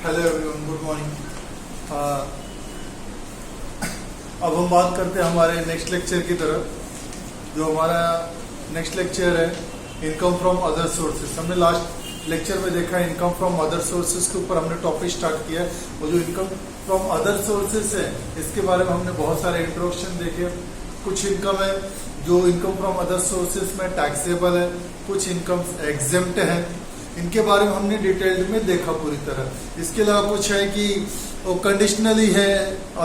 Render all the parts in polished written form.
Hello everyone, good morning. अब हम बात करते हैं हमारे नेक्स्ट लेक्चर की तरफ। जो हमारा नेक्स्ट लेक्चर है इनकम फ्रॉम अदर सोर्सेस। हमने लास्ट लेक्चर में देखा इनकम फ्रॉम अदर सोर्सेस के ऊपर हमने टॉपिक स्टार्ट किया। वो जो इनकम फ्रॉम अदर सोर्सेस है इसके बारे में हमने बहुत सारे इंट्रोडक्शन देखे। कुछ इनकम है जो इनकम फ्रॉम अदर सोर्सेस में टैक्सेबल है, कुछ इनकम एग्जेम्प्ट है। इनके बारे में हमने डिटेल्ड में देखा पूरी तरह। इसके अलावा कुछ है कि वो कंडीशनली है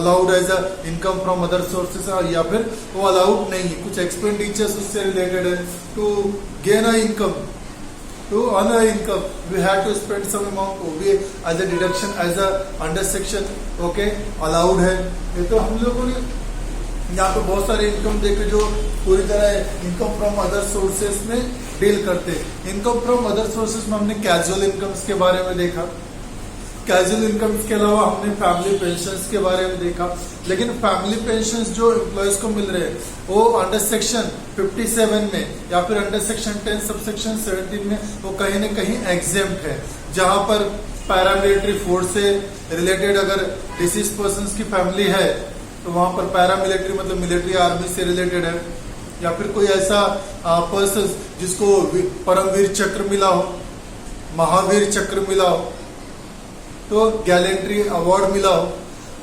allowed as a income from other sources, या फिर वो अलाउड नहीं है। कुछ एक्सपेंडिचर्स उससे रिलेटेड है। To gain a income, to earn a income we have to spend some amount, वो भी as a deduction as a under section okay allowed है। ये तो हम लोगों ने यहाँ पे बहुत सारे इनकम देखे जो पूरी तरह इनकम फ्रॉम अदर सोर्सेस में डील करते हैं। इनकम फ्रॉम अदर सोर्सेस में हमने कैजुअल इनकम्स के बारे में देखा। कैजुअल इनकम्स के अलावा हमने फैमिली पेंशन्स के बारे में देखा। लेकिन फैमिली पेंशन्स जो एम्प्लॉयज को मिल रहे हैं वो अंडर सेक्शन 57 में या फिर अंडर सेक्शन 10 सबसेक्शन 17 में वो कहीं न कहीं एग्जेम्प्ट है। जहां पर पैरामिलिट्री फोर्स से रिलेटेड अगर डिसीज पर्सन की फैमिली है तो वहां पर पैरामिलिट्री मतलब मिलिट्री आर्मी से रिलेटेड है, या फिर कोई ऐसा पर्सन जिसको परमवीर चक्र मिला हो, महावीर चक्र मिला हो, तो गैलेंट्री अवार्ड मिला हो।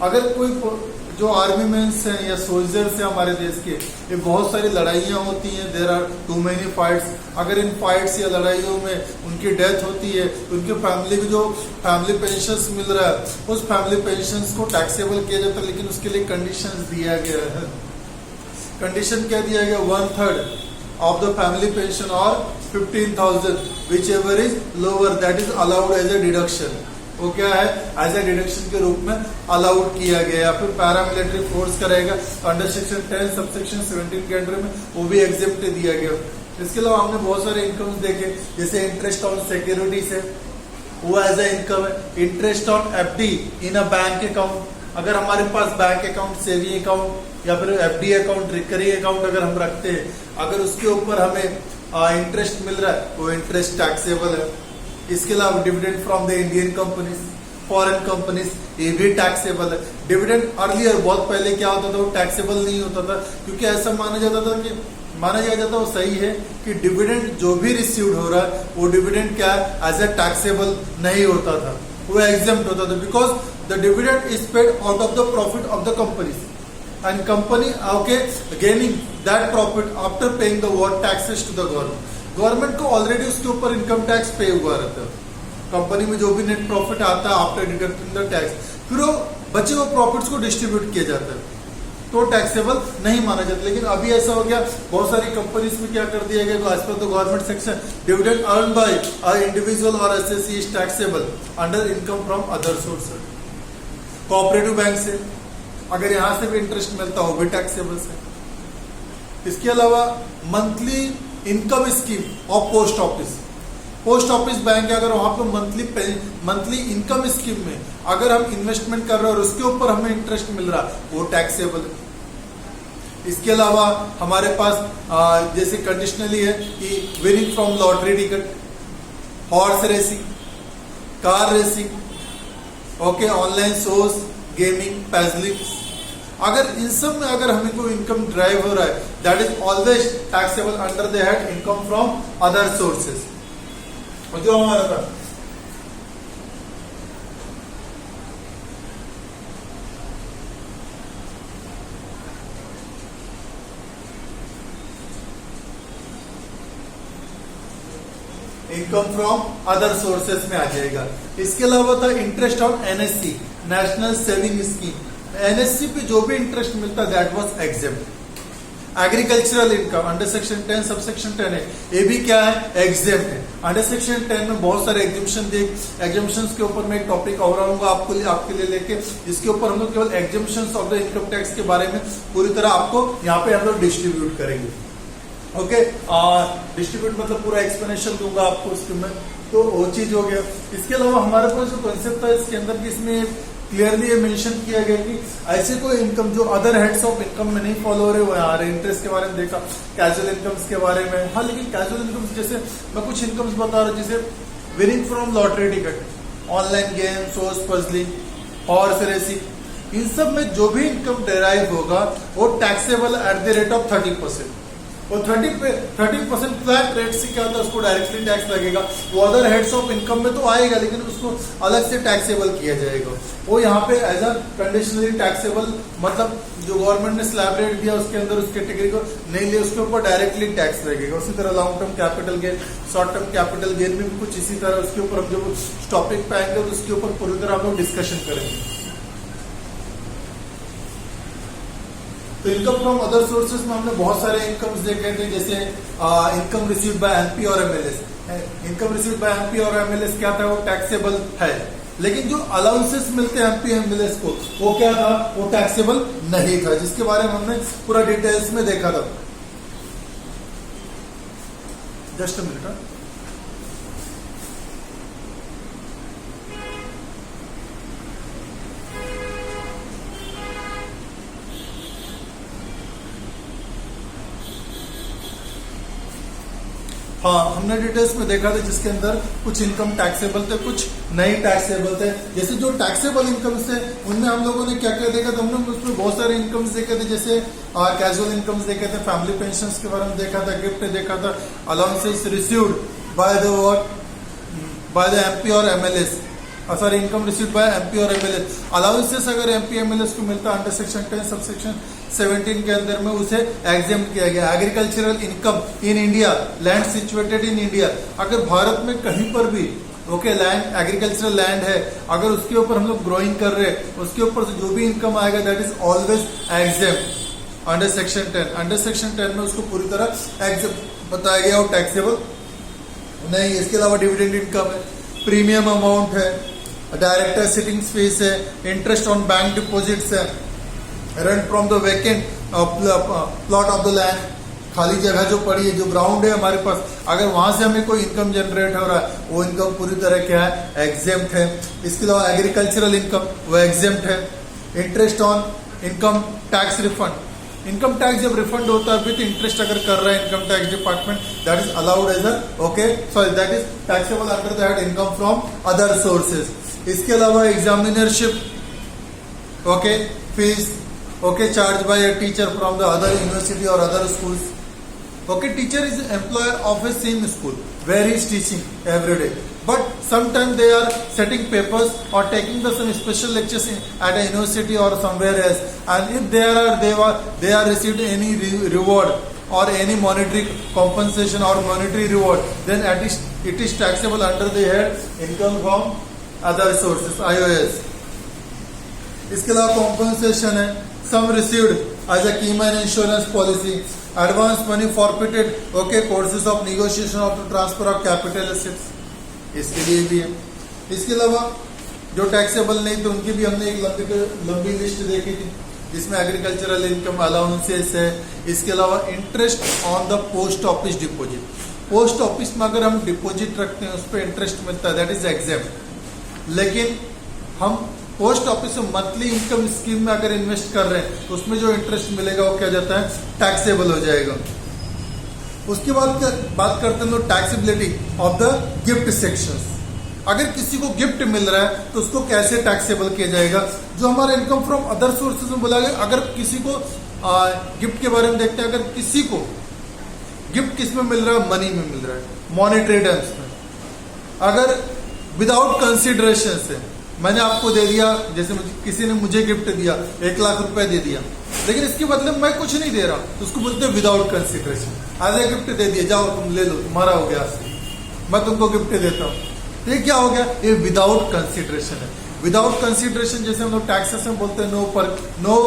अगर कोई जो आर्मी मैंस हैं या सोल्जर्स हैं हमारे देश के, ये बहुत सारी लड़ाइयाँ होती हैं, there are too many fights. अगर इन फाइट्स या लड़ाइयों में उनकी डेथ होती है तो उनके फैमिली को जो फैमिली पेंशन्स मिल रहा है उस फैमिली पेंशन्स को टैक्सेबल किया जाता है। लेकिन उसके लिए कंडीशंस दिया गया है। कंडीशन क्या दिया गया? 1/3 ऑफ द फैमिली पेंशन और 15,000 whichever is lower that is allowed as a deduction. वो क्या है? एज ए डिडक्शन के रूप में अलाउड किया गया। फिर पैरामिलिट्री फोर्स करेगा अंडर सेक्शन 10 सबसेक्शन 17 के अंडर में वो भी एग्जेम्प्ट दिया गया। इसके अलावा हमने बहुत सारे इनकम्स देखे, जैसे इंटरेस्ट ऑन सिक्योरिटीज है, वो एज ए इनकम है। Interest on FD in a bank account, अगर हमारे पास बैंक अकाउंट, सेविंग अकाउंट या फिर एफडी अकाउंट, रिकरिंग अकाउंट अगर हम रखते हैं, अगर उसके ऊपर हमें इंटरेस्ट मिल रहा है वो इंटरेस्ट टैक्सेबल है। इसके अलावा dividend from the Indian companies, foreign companies, ये भी टैक्सेबल है। डिविडेंड अर्लियर बहुत पहले क्या होता था, वो टैक्सेबल नहीं होता था, क्योंकि ऐसा माना जाता था कि वो सही है कि डिविडेंड जो भी रिसीव्ड हो रहा है वो डिविडेंड क्या है एज ए टैक्सेबल नहीं होता था, वो एग्जेम्प्ट होता था। Because the dividend is paid out of the profit of the company and company okay gaining that profit after paying the what taxes to the government. Government को already उसके ऊपर income tax पे हुआ रहता है। Company में जो भी नेट प्रॉफिट आता है आफ्टर डिडक्टिंग द टैक्स, फिर वो बचे हुए प्रॉफिट्स को डिस्ट्रीब्यूट किया जाता है, तो टैक्सेबल नहीं माना जाता। लेकिन अभी ऐसा हो गया, बहुत सारी कंपनीज में क्या कर दिया गया, as per the government section dividend earn by a individual और SSC is taxable under income from other sources. Cooperative bank से अगर यहां से भी इंटरेस्ट मिलता हो भी टैक्सेबल है। इसके अलावा monthly income scheme of post office, post office bank है, अगर वहां पर मंथली इनकम स्कीम में अगर हम इन्वेस्टमेंट कर रहे हैं और उसके ऊपर हमें इंटरेस्ट मिल रहा है वो टैक्सेबल है। इसके अलावा हमारे पास जैसे कंडीशनली है कि winning from lottery ticket, horse racing, car racing okay, online shows, gaming, puzzlings, अगर इन सब में अगर हमें कोई इनकम ड्राइव हो रहा है that is always taxable under the head income from other sources. और जो हमारा था इनकम फ्रॉम अदर सोर्सेज में आ जाएगा। इसके अलावा था interest on NSC, national saving scheme. NSC पे जो भी इंटरेस्ट मिलता that was exempt. Agricultural income under section 10 subsection 10 है, ये भी क्या है एग्जेम्प्ट है। अंडर सेक्शन 10 में बहुत सारे एग्जेम्पशन एग्जेम्पशंस के ऊपर मैं एक टॉपिक और आऊंगा आपके लिए लेके, जिसके ऊपर हम लोग केवल exemptions of the income tax के बारे में पूरी तरह आपको यहाँ पे हम लोग डिस्ट्रीब्यूट करेंगे। ओके, डिस्ट्रीब्यूट मतलब पूरा एक्सप्लेनेशन दूंगा आपको उसके में, तो वो चीज हो गया। इसके अलावा हमारे पास जो कॉन्सेप्ट था इसके अंदर की इसमें क्लियरली ये मेंशन किया गया कि ऐसे कोई इनकम जो अदर हेड्स ऑफ इनकम में नहीं फॉलो हो रहे वो यहाँ इंटरेस्ट के बारे में देखा, कैजुअल इनकम्स के बारे में। हाँ, लेकिन कैजुअल इनकम्स जैसे मैं कुछ इनकम्स बता रहा हूँ, जैसे winning from lottery ticket, online game, source puzzling, horse racing, इन सब में जो भी इनकम डेराइव होगा वो taxable at the rate of 30%। और 30% फ्लैट रेट से क्या होता है, उसको डायरेक्टली टैक्स लगेगा। वो अदर हेड्स ऑफ इनकम में तो आएगा, लेकिन उसको अलग से टैक्सेबल किया जाएगा। वो यहाँ पे एज अ कंडीशनली टैक्सेबल, मतलब जो गवर्नमेंट ने स्लैब रेट दिया उसके अंदर उस कैटेगरी को नहीं ले, उसके ऊपर डायरेक्टली टैक्स लगेगा। उसी तरह long term capital gain, short term capital gain में भी कुछ इसी तरह, उसके ऊपर हम जब टॉपिक पे आएंगे तो उसके ऊपर पूरी तरह हम लोग डिस्कशन करेंगे। तो इनकम फ्रॉम अदर सोर्सेज में हमने बहुत सारे इनकम्स देखे थे, जैसे इनकम रिसीव्ड बाय एमपी और MLAs. Income received by MP और एमएलएस क्या था, वो टैक्सेबल है, लेकिन जो अलाउंसेस मिलते हैं एमपी एमएलएस को वो क्या था, वो टैक्सेबल नहीं था, जिसके बारे में हमने पूरा डिटेल्स में देखा था। Just a minute. हाँ, हमने डिटेल्स में देखा था जिसके अंदर कुछ इनकम टैक्सेबल थे, कुछ नहीं टैक्सेबल थे। जैसे जो टैक्सेबल इनकम्स थे उनमें हम लोगों ने क्या क्या देखा था, हमने उसमें बहुत सारे इनकम्स देखे थे, जैसे कैजुअल इनकम्स देखे थे, फैमिली पेंशंस के बारे में देखा था, गिफ्ट देखा था, allowances received by the MP और MLS, sorry income received by MP और एमएलएस। अलाउंसेस अगर एमपी एमएलएस को मिलता है अंडर सेक्शन 10 सबसेक्शन 17 के अंदर में उसे एग्जेम्प्ट किया गया। Agricultural income in India, land situated in India, अगर भारत में कहीं पर भी ओके लैंड एग्रीकल्चरल लैंड है, अगर उसके ऊपर हम लोग ग्रोइंग कर रहे हैं, उसके ऊपर से जो भी इनकम आएगा that is always exempt under section 10। Under section 10 में उसको पूरी तरह एग्जेम्प्ट बताया गया और टैक्सेबल नहीं। इसके अलावा डिविडेंड इनकम है, प्रीमियम अमाउंट है, डायरेक्टर सिटिंग फीस है, इंटरेस्ट ऑन बैंक डिपॉजिट्स है, rent from the vacant plot of the land, खाली जगह जो पड़ी है, जो ग्राउंड है हमारे पास, अगर वहां से हमें कोई इनकम जनरेट हो रहा है वो इनकम पूरी तरह क्या है, एग्जेम्प्ट है। इसके अलावा एग्रीकल्चरल इनकम वो एग्जेम्प्ट है। Interest on income tax refund, income tax जब रिफंड होता है विथ इंटरेस्ट अगर कर रहा है income tax department, that is allowed as a okay sorry that is taxable under that income from other sources. इसके अलावा examinership okay fees okay charge by a teacher from the other university और other schools. Okay, teacher is employer of a same school where he is teaching every day, but sometimes they are setting papers or taking the some special lectures at a university or somewhere else, and if they are received any reward or any monetary compensation or monetary reward, then it is taxable under the head income from other sources IOS. इसके अलावा compensation है, some received as a keyman insurance policy, advance money forfeited, okay, courses of negotiation of the transfer of capital assets, इसके लिए भी है। इसके अलावा जो टैक्सेबल नहीं थे उनकी भी हमने एक लंबी लिस्ट देखी थी, जिसमें एग्रीकल्चरल इनकम अलाउंसेस है। इसके अलावा interest on the post office deposit, post office में अगर हम डिपॉजिट रखते हैं उस पर इंटरेस्ट मिलता है, दैट इज एग्जेम्प्ट। लेकिन हम पोस्ट ऑफिस में मंथली इनकम स्कीम में अगर इन्वेस्ट कर रहे हैं तो उसमें जो इंटरेस्ट मिलेगा वो क्या जाता है, टैक्सेबल हो जाएगा। उसके बाद बात करते हैं लोग taxability of the gift sections. अगर किसी को गिफ्ट मिल रहा है तो उसको कैसे टैक्सेबल किया जाएगा, जो हमारा इनकम फ्रॉम अदर सोर्सेज में बोला गया। अगर किसी को गिफ्ट के बारे में देखते हैं, अगर किसी को गिफ्ट किस में मिल रहा है, मनी में मिल रहा है, मॉनेटरी टर्म्स में। अगर विदाउट कंसिडरेशन से मैंने आपको दे दिया, जैसे किसी ने मुझे गिफ्ट दिया 1 लाख रुपए दे दिया, लेकिन इसके बदले मैं कुछ नहीं दे रहा, तो उसको बोलते हैं विदाउट कंसिडरेशन। आज एक गिफ्ट दे दिया, जाओ तुम ले लो, तुम्हारा हो गया, मैं तुमको गिफ्ट देता हूँ। ये क्या हो गया, ये विदाउट कंसिडरेशन है। विदाउट कंसिडरेशन जैसे हम लोग टैक्सेस में बोलते हैं नो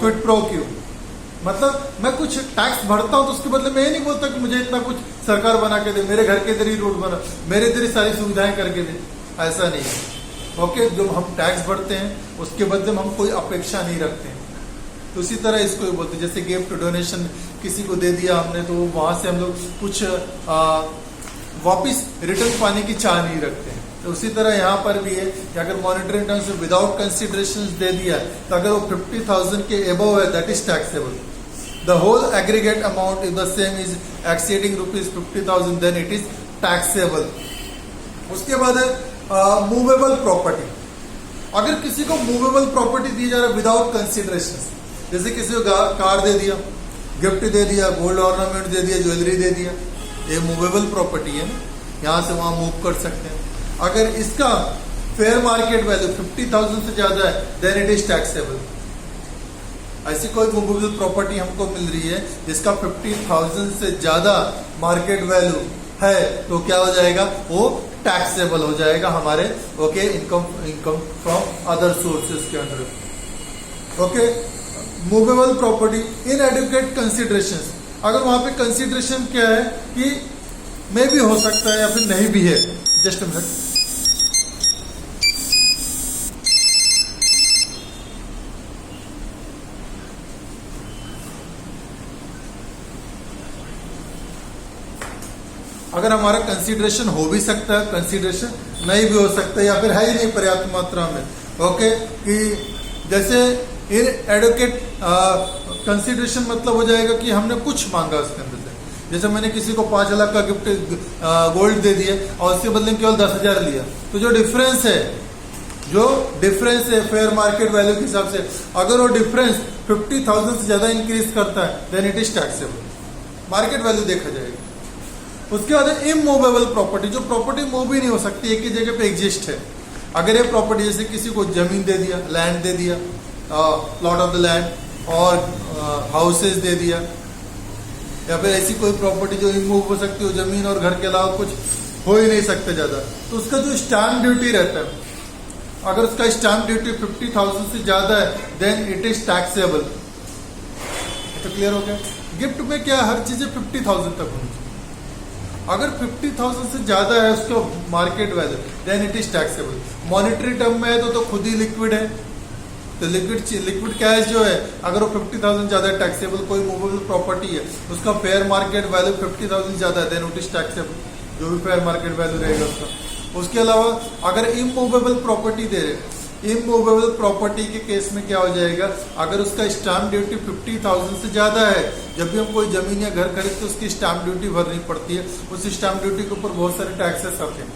क्विड प्रो क्यू, मतलब मैं कुछ टैक्स भरता हूं तो उसके बदले मैं ये नहीं बोलता कि मुझे इतना कुछ सरकार बना के दे, मेरे घर के इधर ही रोड बना, मेरे इधर ही सारी सुविधाएं करके दे, ऐसा नहीं है। ओके, जो हम टैक्स भरते हैं उसके बदले में हम कोई अपेक्षा नहीं रखते हैं, तो इसी तरह इसको भी बोलते हैं। जैसे गिफ्ट डोनेशन किसी को दे दिया हमने, तो वहां से हम लोग कुछ वापिस रिटर्न पाने की चाह नहीं रखते हैं। तो उसी तरह यहाँ पर भी है कि अगर मॉनिटरी टर्म्स में विदाउट कंसिडरेशन दे दिया तो अगर वो 50,000 के एबव है, that is taxable. The whole aggregate amount if the same is exceeding ₹50,000 then it is taxable. उसके बाद मूवेबल प्रॉपर्टी। अगर किसी को मूवेबल प्रॉपर्टी दी जा रहा है विदाउट कंसिडरेशन, जैसे किसी को कार दे दिया, गिफ्ट दे दिया, गोल्ड ऑर्नामेंट दे दिया, ज्वेलरी दे दिया, ये मूवेबल प्रॉपर्टी है ना, यहां से वहां मूव कर सकते हैं। अगर इसका फेयर मार्केट वैल्यू 50,000 से ज्यादा है देन इट इज टैक्सेबल। ऐसी कोई मूवेबल प्रॉपर्टी हमको मिल रही है जिसका 50,000 से ज्यादा मार्केट वैल्यू है तो क्या हो जाएगा, वो टैक्सेबल हो जाएगा हमारे इनकम फ्रॉम अदर सोर्सेज के under. Okay, movable property inadequate consideration, अगर वहां पे कंसिडरेशन क्या है कि मे भी हो सकता है या फिर नहीं भी है। जस्ट अ मिनट, अगर हमारा कंसीडरेशन हो भी सकता है, कंसीडरेशन नहीं भी हो सकता है, या फिर है ही नहीं पर्याप्त मात्रा में। ओके, कि जैसे इन एडुकेट कंसीडरेशन मतलब हो जाएगा कि हमने कुछ मांगा उसके अंदर से, जैसे मैंने किसी को 5 लाख का गिफ्ट गोल्ड दे दिए और उसके बदले में केवल 10,000 लिया, तो जो डिफरेंस है फेयर मार्केट वैल्यू के हिसाब से, अगर वो डिफरेंस 50,000 से ज्यादा इंक्रीज करता है then it is taxable, market value देखा जाएगा। उसके बाद इमूवेबल प्रॉपर्टी, जो प्रॉपर्टी मूव भी नहीं हो सकती, एक ही जगह पे एग्जिस्ट है। अगर ये प्रॉपर्टी जैसे किसी को जमीन दे दिया, लैंड दे दिया, प्लॉट ऑफ द लैंड और हाउसेज दे दिया, या फिर ऐसी कोई प्रॉपर्टी जो इमूव हो सकती हो, जमीन और घर के अलावा कुछ हो ही नहीं सकते ज्यादा, तो उसका जो स्टैम्प ड्यूटी रहता है, अगर उसका स्टैम्प ड्यूटी 50,000 से ज्यादा है देन इट इज टैक्सेबल। तो क्लियर हो गया। गिफ्ट में क्या, हर चीजें 50,000 तक होनी चाहिए। अगर 50,000 से ज्यादा है उसका market value then it is taxable. Monetary term में है तो खुद ही लिक्विड है, तो लिक्विड कैश जो है अगर वो 50,000 ज्यादा टैक्सेबल। कोई मूवेबल प्रॉपर्टी है उसका फेयर मार्केट वैल्यू 50,000 ज्यादा है देन इट इज टैक्सेबल, जो भी फेयर मार्केट वैल्यू रहेगा उसका। उसके अलावा अगर इमूवेबल प्रॉपर्टी दे रहे, इमूवेबल प्रॉपर्टी के केस में क्या हो जाएगा, अगर उसका स्टैम्प ड्यूटी 50,000 से ज्यादा है, जब भी हम कोई जमीन या घर खरीदते तो उसकी स्टैम्प ड्यूटी भरनी पड़ती है, उस स्टैम्प ड्यूटी के ऊपर बहुत सारे टैक्सेस आते हैं।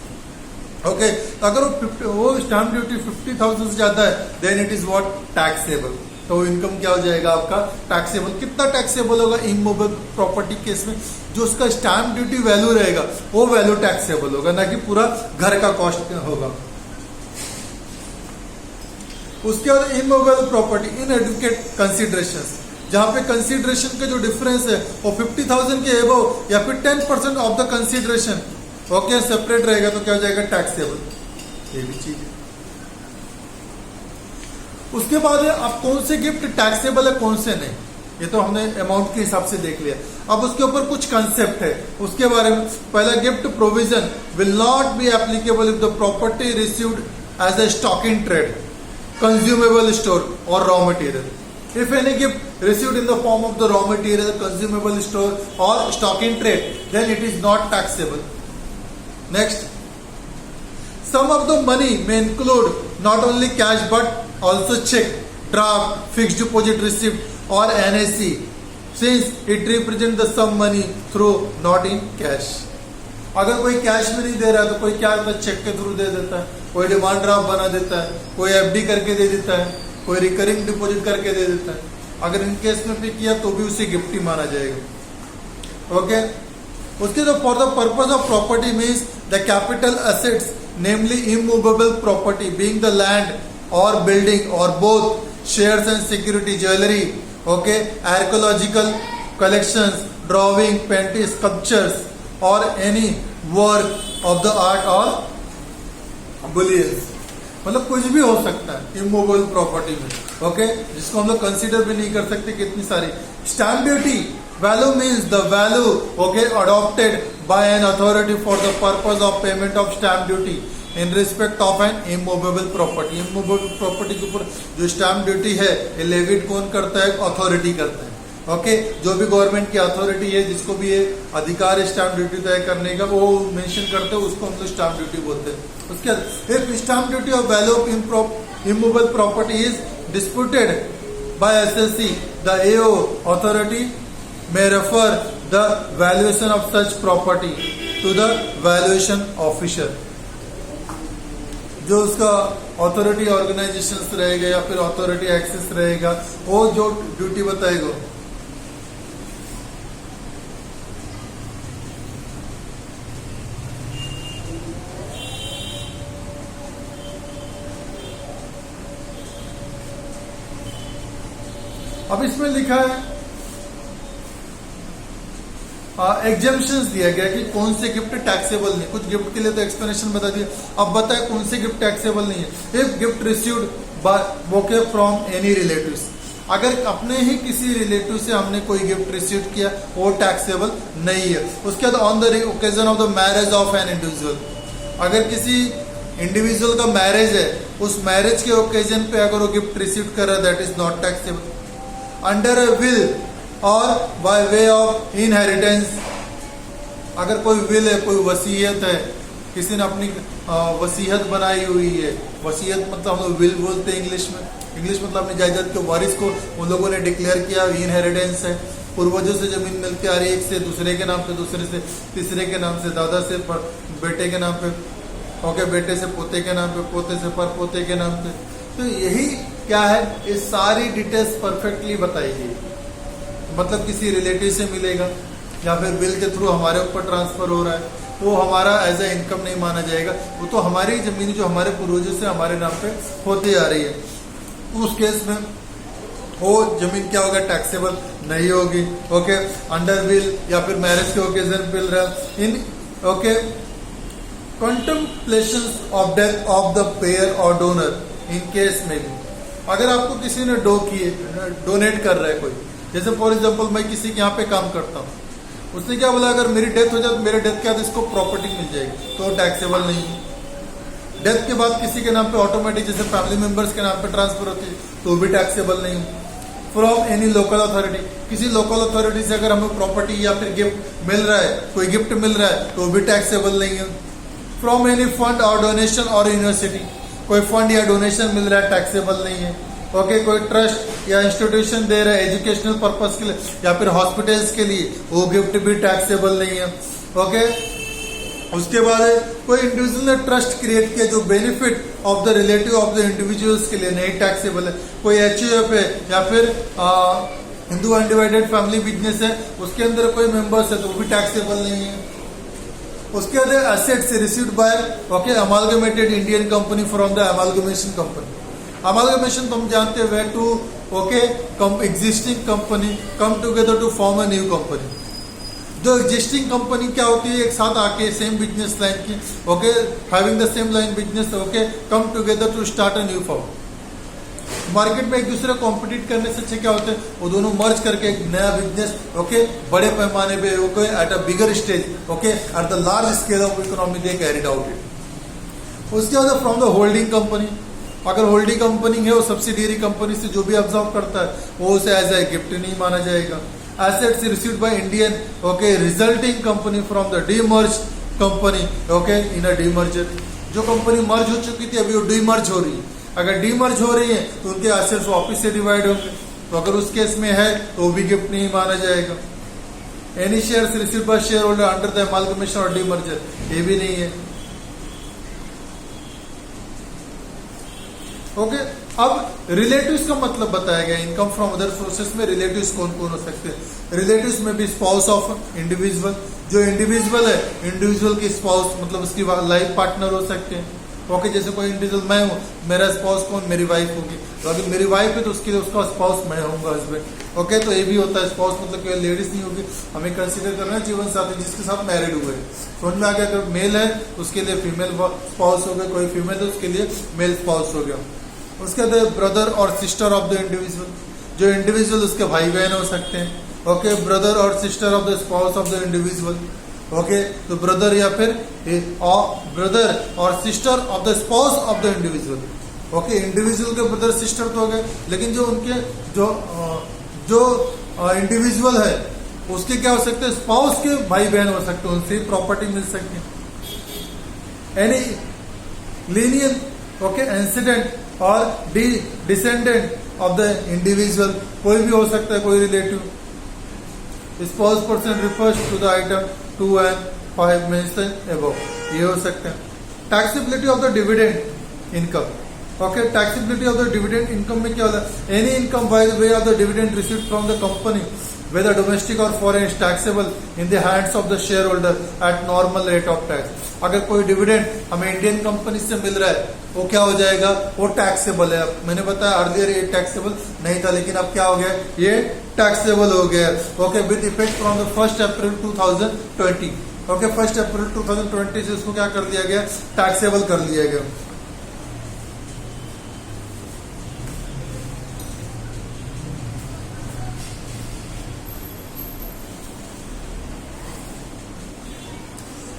ओके, तो अगर वो स्टैम्प ड्यूटी 50,000 से ज्यादा है then it is what taxable. तो इनकम क्या हो जाएगा आपका टैक्सेबल। कितना टैक्सेबल होगा इमूवेबल प्रॉपर्टी केस में, जो उसका स्टैम्प ड्यूटी वैल्यू रहेगा वो वैल्यू टैक्सेबल होगा, ना कि पूरा घर का कॉस्ट होगा। उसके बाद immovable property inadequate consideration, जहां पे कंसिडरेशन का जो डिफरेंस है वो 50,000 के एबव या फिर 10% of the consideration okay separate रहेगा, तो क्या हो जाएगा टैक्सेबल। ये भी चीज है। उसके बाद अब कौन से गिफ्ट टैक्सेबल है कौन से नहीं, ये तो हमने अमाउंट के हिसाब से देख लिया। अब उसके ऊपर कुछ कंसेप्ट है उसके बारे में। पहला, gift provision will not be applicable if the property received as a stock in trade, consumable store or raw material. If any gift received in the form of the raw material, consumable store or stock in trade, then it is not taxable. Next, sum of the money may include not only cash but also check, draft, fixed deposit receipt or NAC, since it represents the sum money through not in cash. अगर कोई cash में नहीं दे रहा है तो कोई क्या करता है, चेक के थ्रू दे देता है, कोई डिमांड ड्राफ्ट बना देता है, कोई एफडी करके दे देता है, कोई रिकरिंग डिपॉजिट करके दे देता है। अगर इन केस में पे किया तो भी उसे गिफ्ट ही माना जाएगा। ओके, उसके जो for the purpose of property means the capital assets namely immovable property being the land और बिल्डिंग और both shares and security, jewellery, okay, archaeological collections, drawing, painting, sculptures और any work of the art और bullions, मतलब कुछ भी हो सकता है इमूवेबल प्रॉपर्टी में। ओके, जिसको हम लोग कंसीडर भी नहीं कर सकते कितनी सारी। Stamp duty value means the value okay adopted by an authority for the purpose of payment of stamp duty in respect of N immovable property. Immovable property के ऊपर जो स्टैम्प ड्यूटी है ये लेविट कौन करता है, अथॉरिटी करता है। ओके, जो भी गवर्नमेंट की अथॉरिटी है जिसको भी ये अधिकार है स्टैम्प ड्यूटी तय करने का, वो मेंशन करते हैं, उसको हम लोग स्टैम्प ड्यूटी बोलते हैं। उसके बाद if stamp duty of value of immovable property is disputed by SSC, the AO authority may refer the valuation of such property to the valuation officer. जो उसका अथॉरिटी ऑर्गेनाइजेशन रहेगा या फिर अथॉरिटी एक्सेस रहेगा, वो जो ड्यूटी बताएगा। अब इसमें लिखा है एग्जेम्पशंस दिया गया कि कौन से गिफ्ट टैक्सेबल नहीं। कुछ गिफ्ट के लिए तो एक्सप्लेनेशन बता दिया, अब बताए कौन से गिफ्ट टैक्सेबल नहीं है। If gift received by bouquet from any relatives, अगर अपने ही किसी रिलेटिव से हमने कोई गिफ्ट रिसीव किया वो टैक्सेबल नहीं है। उसके बाद on the occasion of the marriage of an individual, अगर किसी इंडिविजुअल का मैरिज है, उस मैरिज के ओकेजन पे अगर वो गिफ्ट रिसीव कर रहा है, that is not taxable. Under a will और बाय वे ऑफ इनहेरिटेंस, अगर कोई विल है, कोई वसीयत है, किसी ने अपनी वसीयत बनाई हुई है। वसीयत मतलब हम लोग विल बोलते हैं इंग्लिश में। इंग्लिश मतलब अपनी जायदाद के वारिस को उन लोगों ने डिक्लेयर किया। इनहेरिटेंस है, पूर्वजों से जमीन मिलती आ रही है, एक से दूसरे के नाम पे, दूसरे से तीसरे के नाम से, दादा से बेटे के नाम पे, ओके, बेटे से पोते के नाम पे, पोते से पर पोते के नाम पे। तो यही क्या है, ये सारी डिटेल्स परफेक्टली बताई गई। मतलब किसी रिलेटिव से मिलेगा या फिर बिल के थ्रू हमारे ऊपर ट्रांसफर हो रहा है, वो हमारा एज ए इनकम नहीं माना जाएगा। वो तो हमारी जमीन जो हमारे पूर्वजों से हमारे नाम पे होती आ रही है, उस केस में वो जमीन क्या होगा, टैक्सेबल नहीं होगी। ओके, अंडर विल या फिर मैरिज के ओकेजन मिल रहा है। In okay contemplation of death of the pair और डोनर, इन केस में भी अगर आपको किसी ने डोनेट कर रहा है कोई, जैसे फॉर एग्जांपल मैं किसी के यहाँ पे काम करता हूँ, उसने क्या बोला, अगर मेरी डेथ हो जाए तो मेरे डेथ के बाद इसको प्रॉपर्टी मिल जाएगी, तो टैक्सेबल नहीं है। डेथ के बाद किसी के नाम पे ऑटोमेटिक जैसे फैमिली मेंबर्स के नाम पे ट्रांसफर होती है, तो भी टैक्सेबल नहीं है। फ्रॉम एनी लोकल अथॉरिटी, किसी लोकल अथॉरिटी से अगर हमें प्रॉपर्टी या फिर गिफ्ट मिल रहा है, कोई गिफ्ट मिल रहा है, तो भी टैक्सेबल नहीं है। फ्रॉम एनी फंड और डोनेशन और यूनिवर्सिटी, कोई फंड या डोनेशन मिल रहा है, टैक्सेबल नहीं है। ओके, कोई ट्रस्ट या इंस्टीट्यूशन दे रहा है एजुकेशनल पर्पस के लिए या फिर हॉस्पिटल्स के लिए, वो गिफ्ट भी टैक्सेबल नहीं है। ओके, उसके बाद कोई इंडिविजुअल ने ट्रस्ट क्रिएट किया जो benefit of the relative of the individuals के लिए, नहीं टैक्सेबल है। कोई एचयूएफ है या फिर हिंदू अनडिवाइडेड फैमिली बिजनेस है, उसके अंदर कोई मेंबर्स है, तो वो भी टैक्सेबल नहीं है। उसके बाद assets received by okay amalgamated Indian company from the amalgamation company. Amalgamation तो हम जानते हैं, वे two okay existing company come together to form a new company. जो एग्जिस्टिंग कंपनी क्या होती है, एक साथ आके सेम बिजनेस लाइन की, okay, having the same line business, okay, come together to start a new form. Market में एक दूसरे कॉम्पिटिट करने से अच्छे क्या होते हैं, वो दोनों मर्ज करके एक नया बिजनेस ओके बड़े पैमाने पे okay at a bigger stage okay at the large scale of economy they carried out it. उसके बाद फ्रॉम द होल्डिंग कंपनी, अगर होल्डिंग कंपनी है वो सब्सिडियरी कंपनी से जो भी ऑब्जर्व करता है वो उसे एज ए गिफ्ट नहीं माना जाएगा। Assets received by Indian okay resulting company from the demerge company okay in a demerger, जो कंपनी मर्ज हो चुकी थी अभी वो डीमर्ज हो रही है। अगर डीमर्ज हो रही है तो उनके एसेट्स वापस से डिवाइड होंगे, तो अगर उस केस में है तो वो भी गिफ्ट नहीं माना जाएगा। Any shares received by share holder under the amalgamation और डीमर्जर, ये भी नहीं है। ओके, अब रिलेटिव्स का मतलब बताया गया। इनकम फ्रॉम अदर सोर्सेस में रिलेटिव्स कौन कौन हो सकते हैं। रिलेटिव्स में भी स्पाउस ऑफ इंडिविजुअल, जो इंडिविजुअल है इंडिविजुअल की स्पाउस मतलब उसकी लाइफ पार्टनर हो सकते हैं। ओके, जैसे कोई इंडिविजुअल मैं हूँ, मेरा स्पाउस कौन, मेरी वाइफ होगी, तो अगर मेरी वाइफ है तो उसके लिए उसका स्पाउस मैं होऊंगा, हस्बैंड। ओके, तो ये भी होता है। स्पाउस मतलब केवल लेडीज नहीं होगी, हमें कंसिडर करना है जीवन साथी जिसके साथ मैरिड हुए हैं। समझ में आ गया, अगर मेल है उसके लिए फीमेल स्पाउस हो गया, कोई फीमेल है उसके लिए मेल स्पाउस हो गया। उसके बाद ब्रदर और सिस्टर ऑफ द इंडिविजुअल, जो इंडिविजुअल उसके भाई बहन हो सकते हैं। ओके, ब्रदर और sister of the spouse of the individual. Okay, तो ब्रदर या फिर ब्रदर और sister of the spouse of the individual. Okay, individual के ब्रदर सिस्टर तो हो गए, लेकिन जो उनके जो इंडिविजुअल है उसके क्या हो सकते हैं, स्पाउस के भाई बहन हो सकते हैं, उनसे प्रॉपर्टी मिल सकती है। एनी लीनियन ओके इंसिडेंट और डिसेंडेंट ऑफ द इंडिविजुअल, कोई भी हो सकता है, कोई relative. Spouse person refers to the item 2 and 5 mention above, ये हो सकते हैं। Taxability of the dividend, income. Okay, taxability of the dividend income में क्या होता है, any income by the way of the dividend received from the company whether domestic or foreign is taxable in the hands of the shareholder at normal rate of tax। अगर कोई dividend हमें Indian company से मिल रहा है वो क्या हो जाएगा, वो टैक्सेबल है। मैंने बताया अर्लियर ये टैक्सेबल नहीं था, लेकिन अब क्या हो गया, ये टैक्सेबल हो गया। Okay, with effect from the 1 April 2020। Okay, 1 अप्रैल 2020 से उसको क्या कर दिया गया, टैक्सेबल कर लिया गया।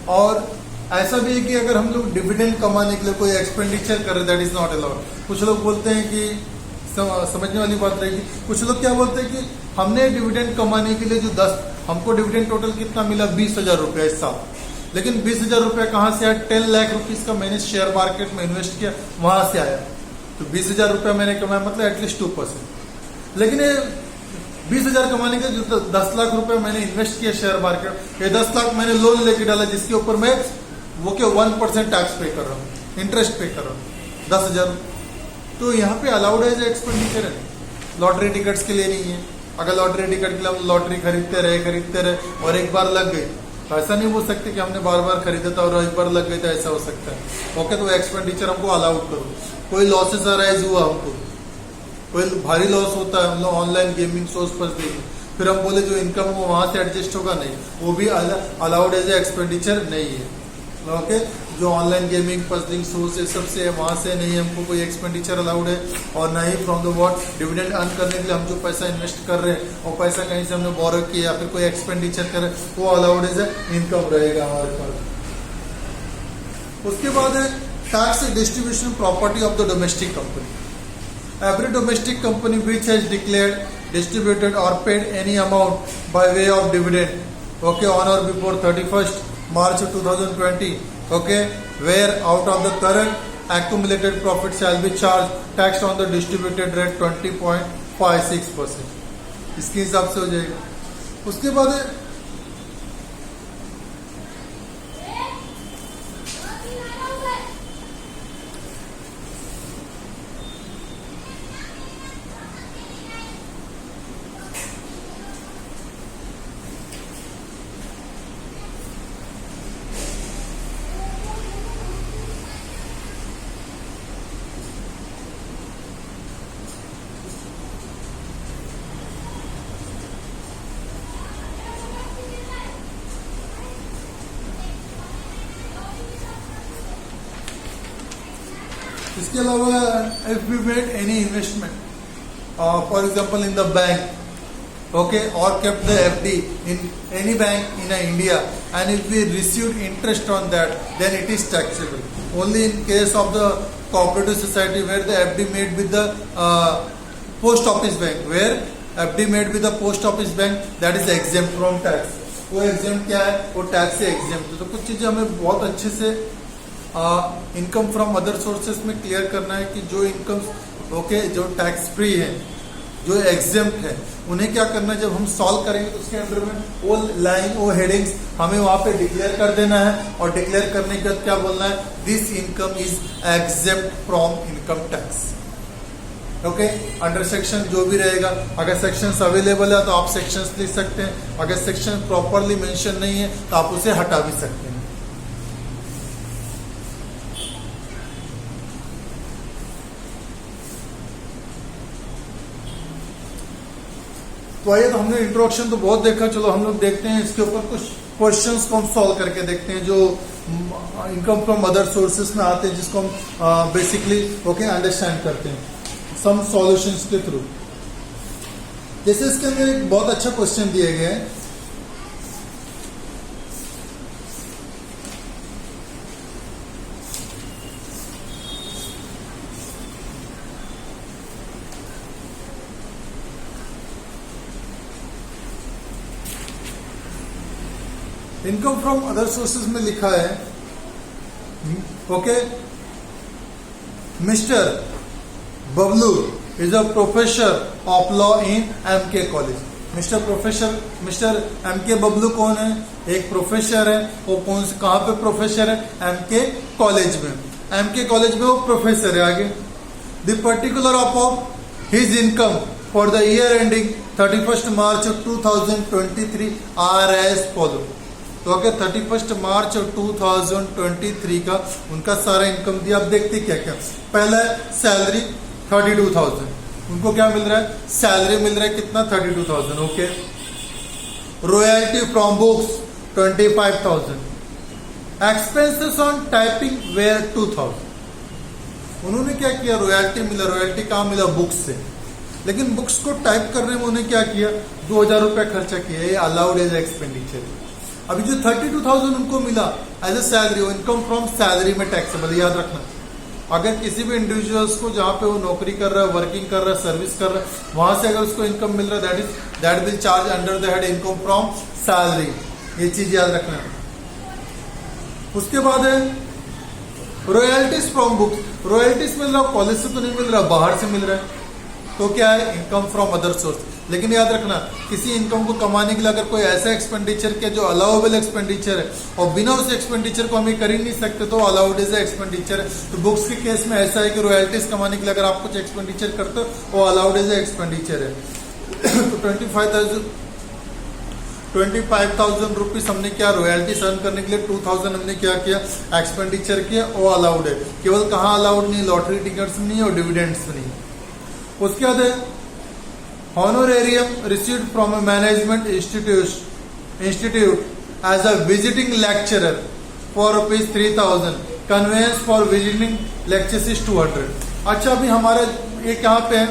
और ऐसा भी है कि अगर हम लोग डिविडेंड कमाने के लिए कोई एक्सपेंडिचर कर रहे, दैट इज नॉट अलाउड। कुछ लोग बोलते हैं कि समझने वाली बात रहेगी, कुछ लोग क्या बोलते हैं कि हमने डिविडेंड कमाने के लिए जो 10, हमको डिविडेंड टोटल कितना मिला, 20,000 रुपया इस साल, लेकिन 20,000 रुपया कहाँ से आया, 10 लाख रुपीज का मैंने शेयर मार्केट में इन्वेस्ट किया, वहां से आया। तो 20,000 रुपया मैंने कमाया, मतलब एटलीस्ट 2%। लेकिन 20,000 कमाने के जो 10 लाख रुपए मैंने इन्वेस्ट किया शेयर मार्केट, ये 10 लाख मैंने लोन लेके डाला जिसके ऊपर मैं वो क्या 1% टैक्स पे कर रहा हूँ, इंटरेस्ट पे कर रहा हूँ 10,000। तो यहाँ पे अलाउड है एक्सपेंडिचर है, लॉटरी टिकट्स के लिए नहीं है। अगर लॉटरी टिकट के लिए हम लॉटरी खरीदते रहे और एक बार लग गई, तो ऐसा नहीं बोल सकते कि हमने बार बार खरीदा था और एक बार लग गई, तो ऐसा हो सकता है। ओके, तो एक्सपेंडिचर हमको अलाउड करो। कोई लॉसेस अराइज हुआ हमको, कोई भारी लॉस होता है, हम लोग ऑनलाइन गेमिंग सोर्स पर देंगे, फिर हम बोले जो इनकम वो वहां से एडजस्ट होगा, नहीं, वो भी अलाउड एज एक्सपेंडिचर नहीं है। ओके, जो ऑनलाइन गेमिंग पजलिंग सोर्स है सबसे है, वहां से नहीं हमको कोई एक्सपेंडिचर अलाउड है। और ना ही from the what dividend earn करने के लिए हम जो पैसा इन्वेस्ट कर रहे हैं और पैसा कहीं से हमने बोरो किया या फिर कोई एक्सपेंडिचर करे, वो अलाउड एज इनकम रहेगा हमारे पास। उसके बाद है tax distribution property of the domestic company. Every domestic company which has declared, distributed or paid any amount by way of dividend, okay, on or before 31st March 2020, okay, where out of the current accumulated profit shall be charged taxed on the distributed rate 20.56%। इसके हिसाब से हो जाएगा। उसके बाद है इसके अलावा if we made any investment for example in the bank, okay, और kept the FD in any bank in India, and if we received interest on that, then it is taxable. Only in case of the cooperative society where the FD made with the post office bank, where FD made with the post office bank, that is exempt from tax। वो exempt क्या है, वो tax से exempt। तो कुछ चीजें हमें बहुत अच्छे से इनकम फ्रॉम अदर सोर्सेस में क्लियर करना है कि जो इनकम ओके जो टैक्स फ्री है, जो एग्जेम्प्ट है, उन्हें क्या करना है, जब हम सॉल्व करेंगे तो उसके अंदर में वो लाइन, वो हेडिंग्स हमें वहां पे डिक्लेयर कर देना है। और डिक्लेयर करने के बाद क्या बोलना है, this income is exempt from income tax. Okay, under section जो भी रहेगा, अगर सेक्शंस अवेलेबल है तो आप सेक्शंस लिख सकते हैं, अगर सेक्शन प्रॉपरली मेंशन नहीं है तो आप उसे हटा भी सकते हैं। तो आइए, तो हमने इंट्रोडक्शन तो बहुत देखा, चलो हम लोग देखते हैं इसके ऊपर कुछ क्वेश्चंस को हम सॉल्व करके देखते हैं जो इनकम फ्रॉम अदर सोर्सेस में आते हैं, जिसको हम बेसिकली ओके अंडरस्टैंड करते हैं सम सॉल्यूशंस के थ्रू। जैसे इसके अंदर एक बहुत अच्छा क्वेश्चन दिए गए हैं, इनकम फ्रॉम अदर सोर्सेज में लिखा है okay, mister Bablu is a professor of law in MK college. Mister MK Bablu कौन है, एक प्रोफेसर है। वो कहाँ पे प्रोफेसर है, एमके कॉलेज में। एमके कॉलेज में वो प्रोफेसर है। आगे the particular of his income for the year ending 31 March 2023 are as follow. तो अगर 31 मार्च 2023 का उनका सारा इनकम दिया। अब देखते क्या क्या। पहला है सैलरी 32,000, उनको क्या मिल रहा है, सैलरी मिल रहा है कितना 32,000। Okay. Royalty from books 25,000, expenses on typing were 2,000। उन्होंने क्या किया, रॉयल्टी मिला। रॉयल्टी कहाँ मिला, बुक्स से। लेकिन बुक्स को टाइप करने में उन्हें क्या किया, 2,000 रुपया खर्चा किया। ये अलाउड एज एक्सपेंडिचर। अभी जो 32,000 उनको मिला एज ए सैलरी, वो इनकम फ्रॉम सैलरी में टैक्सेबल। याद रखना, अगर किसी भी इंडिविजुअल्स को जहां पे वो नौकरी कर रहा है, वर्किंग कर रहा है, सर्विस कर रहा है, वहां से अगर उसको इनकम मिल रहा है, that will charge under the head income from salary. ये चीज याद रखना। उसके बाद है रॉयल्टीज फ्रॉम बुक्स। रॉयल्टीज मिल रहा है, कॉलेज से तो नहीं मिल रहा, बाहर से मिल रहा है। तो क्या है, इनकम फ्रॉम अदर सोर्स। लेकिन याद रखना, किसी इनकम को कमाने के लिए अगर कोई ऐसा एक्सपेंडिचर किया जो अलाउेबल एक्सपेंडिचर है और बिना उस एक्सपेंडिचर को हम कर ही नहीं सकते, तो अलाउड एज एक्सपेंडिचर है। तो बुक्स के केस में ऐसा है कि रॉयल्टीज कमाने के लिए अगर आप कुछ एक्सपेंडिचर करते हो वो अलाउड एज एक्सपेंडिचर है। तो 25,000 रुपीज हमने क्या रॉयल्टीज अर्न करने के लिए 2,000 हमने क्या किया, एक्सपेंडिचर किया, वो अलाउड है। केवल कहाँ अलाउड नहीं, लॉटरी टिकट्स में नहीं और डिविडेंड्स में नहीं। उसके बाद है honorarium received from a management institute as a visiting lecturer for ₹3,000, conveyance for visiting lectures is 200। अच्छा, अभी हमारा ये कहाँ पे है,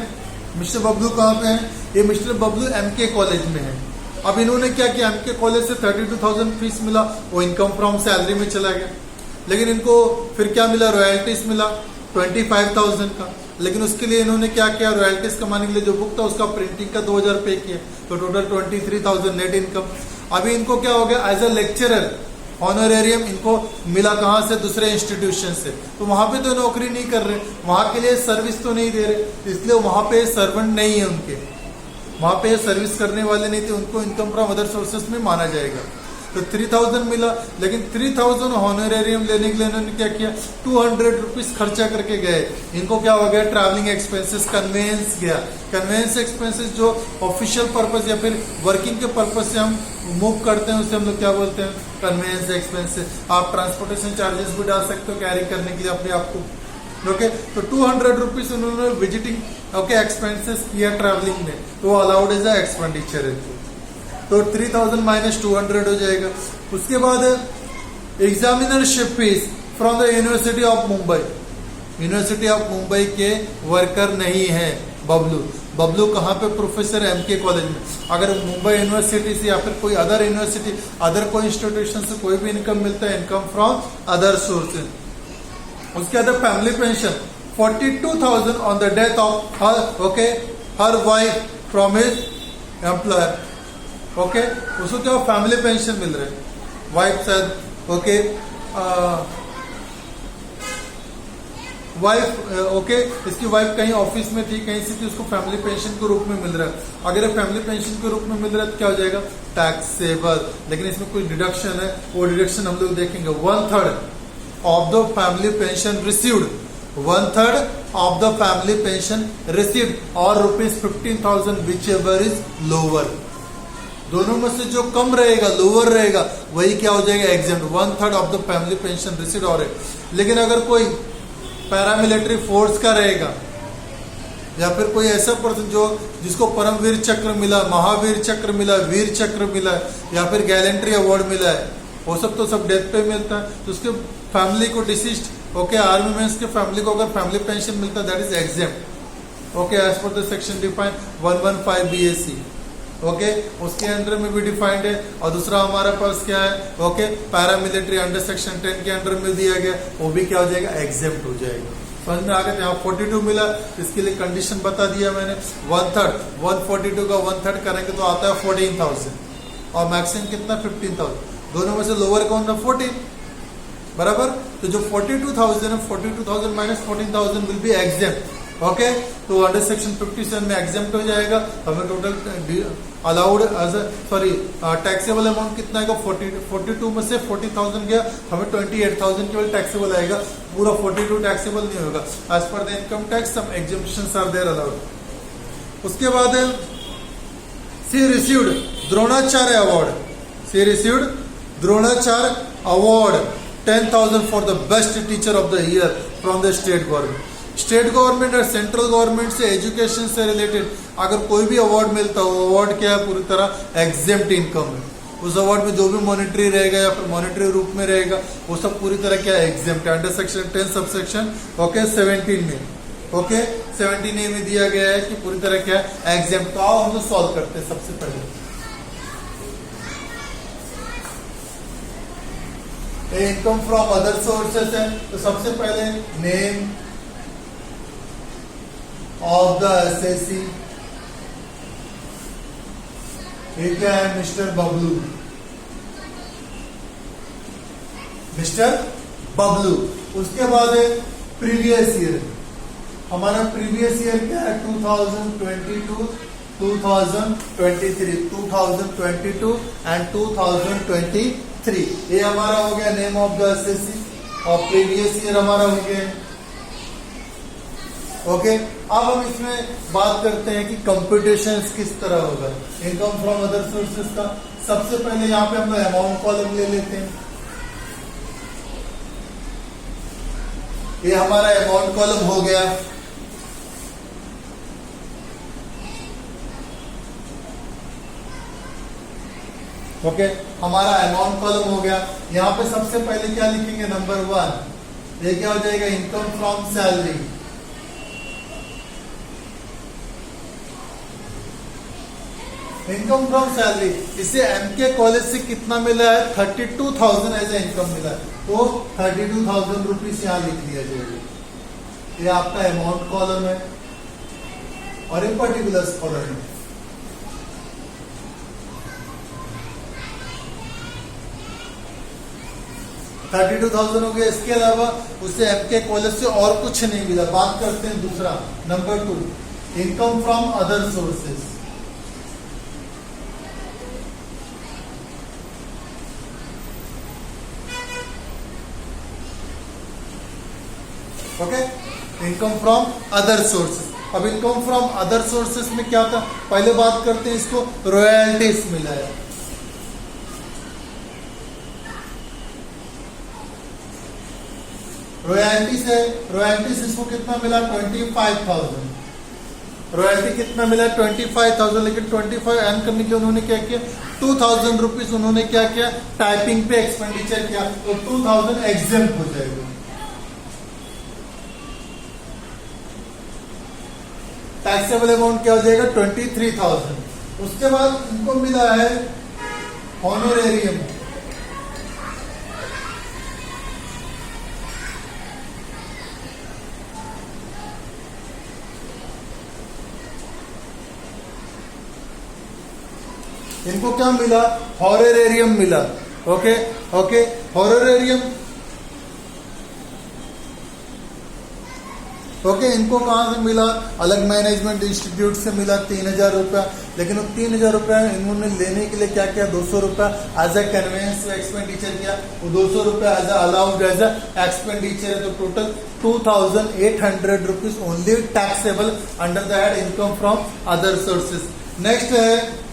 मिस्टर बबलू कहाँ पे है, ये मिस्टर बबलू एमके कॉलेज में है। अब इन्होंने क्या किया, एमके कॉलेज से 32,000 फीस मिला, वो इनकम फ्रॉम सैलरी में चला गया। लेकिन इनको फिर क्या मिला, रॉयल्टीज मिला 25,000 का। लेकिन उसके लिए इन्होंने क्या किया, रॉयल्टीज कमाने के लिए जो बुक था उसका प्रिंटिंग का 2,000 पे किया, तो टोटल 23,000 नेट इनकम। अभी इनको क्या हो गया, एज अ लेक्चरर ऑनरेरियम इनको मिला कहाँ से, दूसरे इंस्टीट्यूशन से। तो वहां पे तो नौकरी नहीं कर रहे, वहां के लिए सर्विस तो नहीं दे रहे, इसलिए वहां पे सर्वेंट नहीं है उनके, वहां पे सर्विस करने वाले नहीं थे, उनको इनकम फ्रॉम अदर सोर्सेस में माना जाएगा। तो 3,000 मिला। लेकिन 3,000 हॉनरेरियम लेने के लिए इन्होंने क्या किया, 200 रुपीज खर्चा करके गए। इनको क्या हो गया, ट्रैवलिंग एक्सपेंसेस, कन्वेंस गया। कन्वेंस एक्सपेंसेस जो ऑफिशियल पर्पस या फिर वर्किंग के पर्पस से हम मूव करते हैं उसे हम लोग क्या बोलते हैं, कन्वेंस एक्सपेंसेस। आप ट्रांसपोर्टेशन चार्जेस भी डाल सकते हो कैरी करने के लिए अपने आप को। ओके, तो 200 रुपीज उन्होंने विजिटिंग एक्सपेंसेस किया ट्रैवलिंग में, तो अलाउड एज एक्सपेंडिचर है। तो 3,000 माइनस 200 हो जाएगा। उसके बाद examinership fees from the university of Mumbai. University of Mumbai के वर्कर नहीं है बबलू। बबलू कहाँ पे, प्रोफेसर एमके कॉलेज में। अगर मुंबई यूनिवर्सिटी से या फिर कोई अदर यूनिवर्सिटी, अदर कोई इंस्टीट्यूशन से कोई भी इनकम मिलता है, इनकम फ्रॉम अदर सोर्सेज। उसके बाद family pension 42,000 on the death of her wife from his employer. Okay, उसको क्या फैमिली पेंशन मिल रहा है, वाइफ शायद, ओके, वाइफ, ओके, इसकी वाइफ कहीं ऑफिस में थी, कहीं से थी, उसको फैमिली पेंशन के रूप में मिल रहा है। अगर ये फैमिली पेंशन के रूप में मिल रहा है तो क्या हो जाएगा, टैक्सेबल। लेकिन इसमें कोई डिडक्शन है, वो डिडक्शन हम लोग देखेंगे। 1/3 of the family pension received, 1/3 of the family pension received और ₹15,000 विच एवर इज लोअर। दोनों में से जो कम रहेगा, लोअर रहेगा, वही क्या हो जाएगा, exempt. 1/3 of the family pension received और है। लेकिन अगर कोई पैरामिलिट्री फोर्स का रहेगा या फिर कोई ऐसा पर्सन जो जिसको परमवीर चक्र मिला, महावीर चक्र मिला, वीर चक्र मिला या फिर गैलेंट्री अवार्ड मिला है, वो सब तो सब डेथ पे मिलता है। तो उसके फैमिली को डिसीज्ड, ओके, आर्मी मेंस के फैमिली को अगर फैमिली पेंशन मिलता है that is exempt. Okay, as per the section defined 115 BAC। Okay, उसके अंडर में भी डिफाइंड है। और दूसरा हमारे पास क्या है, ओके, पैरामिलिट्री अंडर सेक्शन 10 के अंडर में दिया गया, वो भी क्या हो जाएगा, एग्जेम्प्ट हो जाएगा। समझ में आ गया। यहाँ 42 मिला, इसके लिए कंडीशन बता दिया मैंने। 1/3, 142 का 1/3 करेंगे तो आता है 14,000 और मैक्सिमम कितना 15,000। दोनों में से लोअर कौन था, 14, बराबर। तो जो 42,000 है, 42,000 minus 14,000 will be exempt. Okay, तो अंडर सेक्शन 57 में एग्जेम्प्ट हो जाएगा। हमें total allowed sorry taxable amount कितना आएगा, 42 में से 40,000 गया, हमें 28,000 केवल टैक्सेबल आएगा, पूरा 42 टैक्सेबल नहीं होगा। As per the income tax some exemptions are there allowed. उसके बाद she received Dronacharya award, she received Dronacharya award 10,000 for the best teacher of the year from the state government. State government और central government से education से related अगर कोई भी award मिलता हो, अवार्ड क्या है, पूरी तरह एग्जेम्प्ट इनकम है। उस अवार्ड में जो भी मॉनेटरी रहेगा या फिर मॉनेटरी रूप में रहेगा वो सब पूरी तरह क्या एग्जेम्प्ट है। अंडर सेक्शन 10 सबसेक्शन 17 में 17A में दिया गया है कि पूरी तरह क्या एग्जेम्प्ट। तो आओ हम तो सॉल्व करते हैं। सबसे पहले इनकम फ्रॉम अदर सोर्सेस है, तो सबसे पहले नेम ऑफ द एसएससी, ये क्या है, मिस्टर बबलू, मिस्टर बबलू। उसके बाद है प्रीवियस ईयर, हमारा प्रीवियस ईयर क्या है 2022, 2023, 2022 एंड 2023। ये हमारा हो गया नेम ऑफ द एसएससी और प्रीवियस ईयर हमारा हो गया। ओके, अब हम इसमें बात करते हैं कि कंप्यूटेशन किस तरह होगा इनकम फ्रॉम अदर सोर्सेस का। सबसे पहले यहाँ पे हम अमाउंट कॉलम ले लेते हैं। ये हमारा अमाउंट कॉलम हो गया। ओके, हमारा अमाउंट कॉलम हो गया। यहाँ पे सबसे पहले क्या लिखेंगे, नंबर 1, ये क्या हो जाएगा, income from salary. Income from salary, इसे एमके कॉलेज से कितना मिला है, 32,000 एज ए इनकम मिला है, तो 32,000 रुपीज यहाँ लिख दिया जाएगा। ये आपका अमाउंट कॉलम है और ये पर्टिकुलर्स कॉलम है। $32,000 हो गया। इसके अलावा उसे एमके कॉलेज से और कुछ नहीं मिला। बात करते हैं दूसरा, number 2, income from other sources. Okay, income from other sources. अब इनकम फ्रॉम अदर सोर्सेस में क्या था, पहले बात करते हैं इसको, रॉयल्टीज मिला है। रॉयल्टीज है, रॉयल्टीज इसको कितना मिला, 25,000। रॉयल्टी कितना मिला, 25,000। लेकिन 25 अर्न करने के लिए उन्होंने क्या किया, 2,000 रुपीज उन्होंने क्या किया, टाइपिंग पे एक्सपेंडिचर किया, तो 2,000 एग्जेम्प्ट हो जाएगा। टैक्सेबल अमाउंट क्या हो जाएगा, 23,000। उसके बाद इनको मिला है ऑनरेरियम। इनको क्या मिला, हॉनरेरियम मिला। Okay okay, हॉनरेरियम। ओके, इनको कहां से मिला, अलग मैनेजमेंट इंस्टीट्यूट से मिला 3,000 रुपया। लेकिन वो 3,000 रुपया इन्होंने लेने के लिए क्या किया, 200 रुपया एज ए कन्वेंस एक्सपेंडिचर किया। वो 200 रुपया as a allowed as a expenditure है। तो total 2,800 rupees only taxable under the head income from other sources. Next है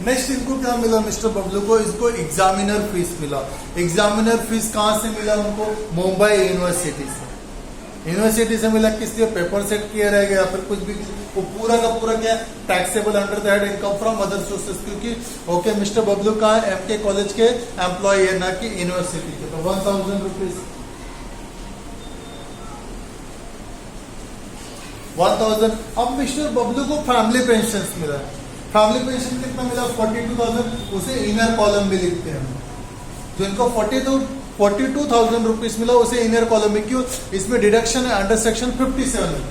नेक्स्ट, इनको क्या मिला मिस्टर बबलू को, इसको एग्जामिनर फीस मिला। एग्जामिनर फीस कहां से मिला उनको, मुंबई यूनिवर्सिटी से। यूनिवर्सिटी से मिला, किस लिए, पेपर सेट किया रहेगा या फिर कुछ भी, वो पूरा का पूरा क्या taxable under the head income from other sources. क्योंकि ओके, मिस्टर बबलू का एमके कॉलेज के एम्प्लॉय है, ना कि यूनिवर्सिटी के। तो 1,000 रुपीज, 1,000। अब मिस्टर बबलू को फैमिली पेंशन मिला। फैमिली पेंशन कितना मिला, 42,000। उसे इनर कॉलम भी लिखते हैं। जो इनको 42,000 रुपीज मिला उसे इनर कॉलम में। क्यों? इसमें डिडक्शन है अंडर सेक्शन 57 में।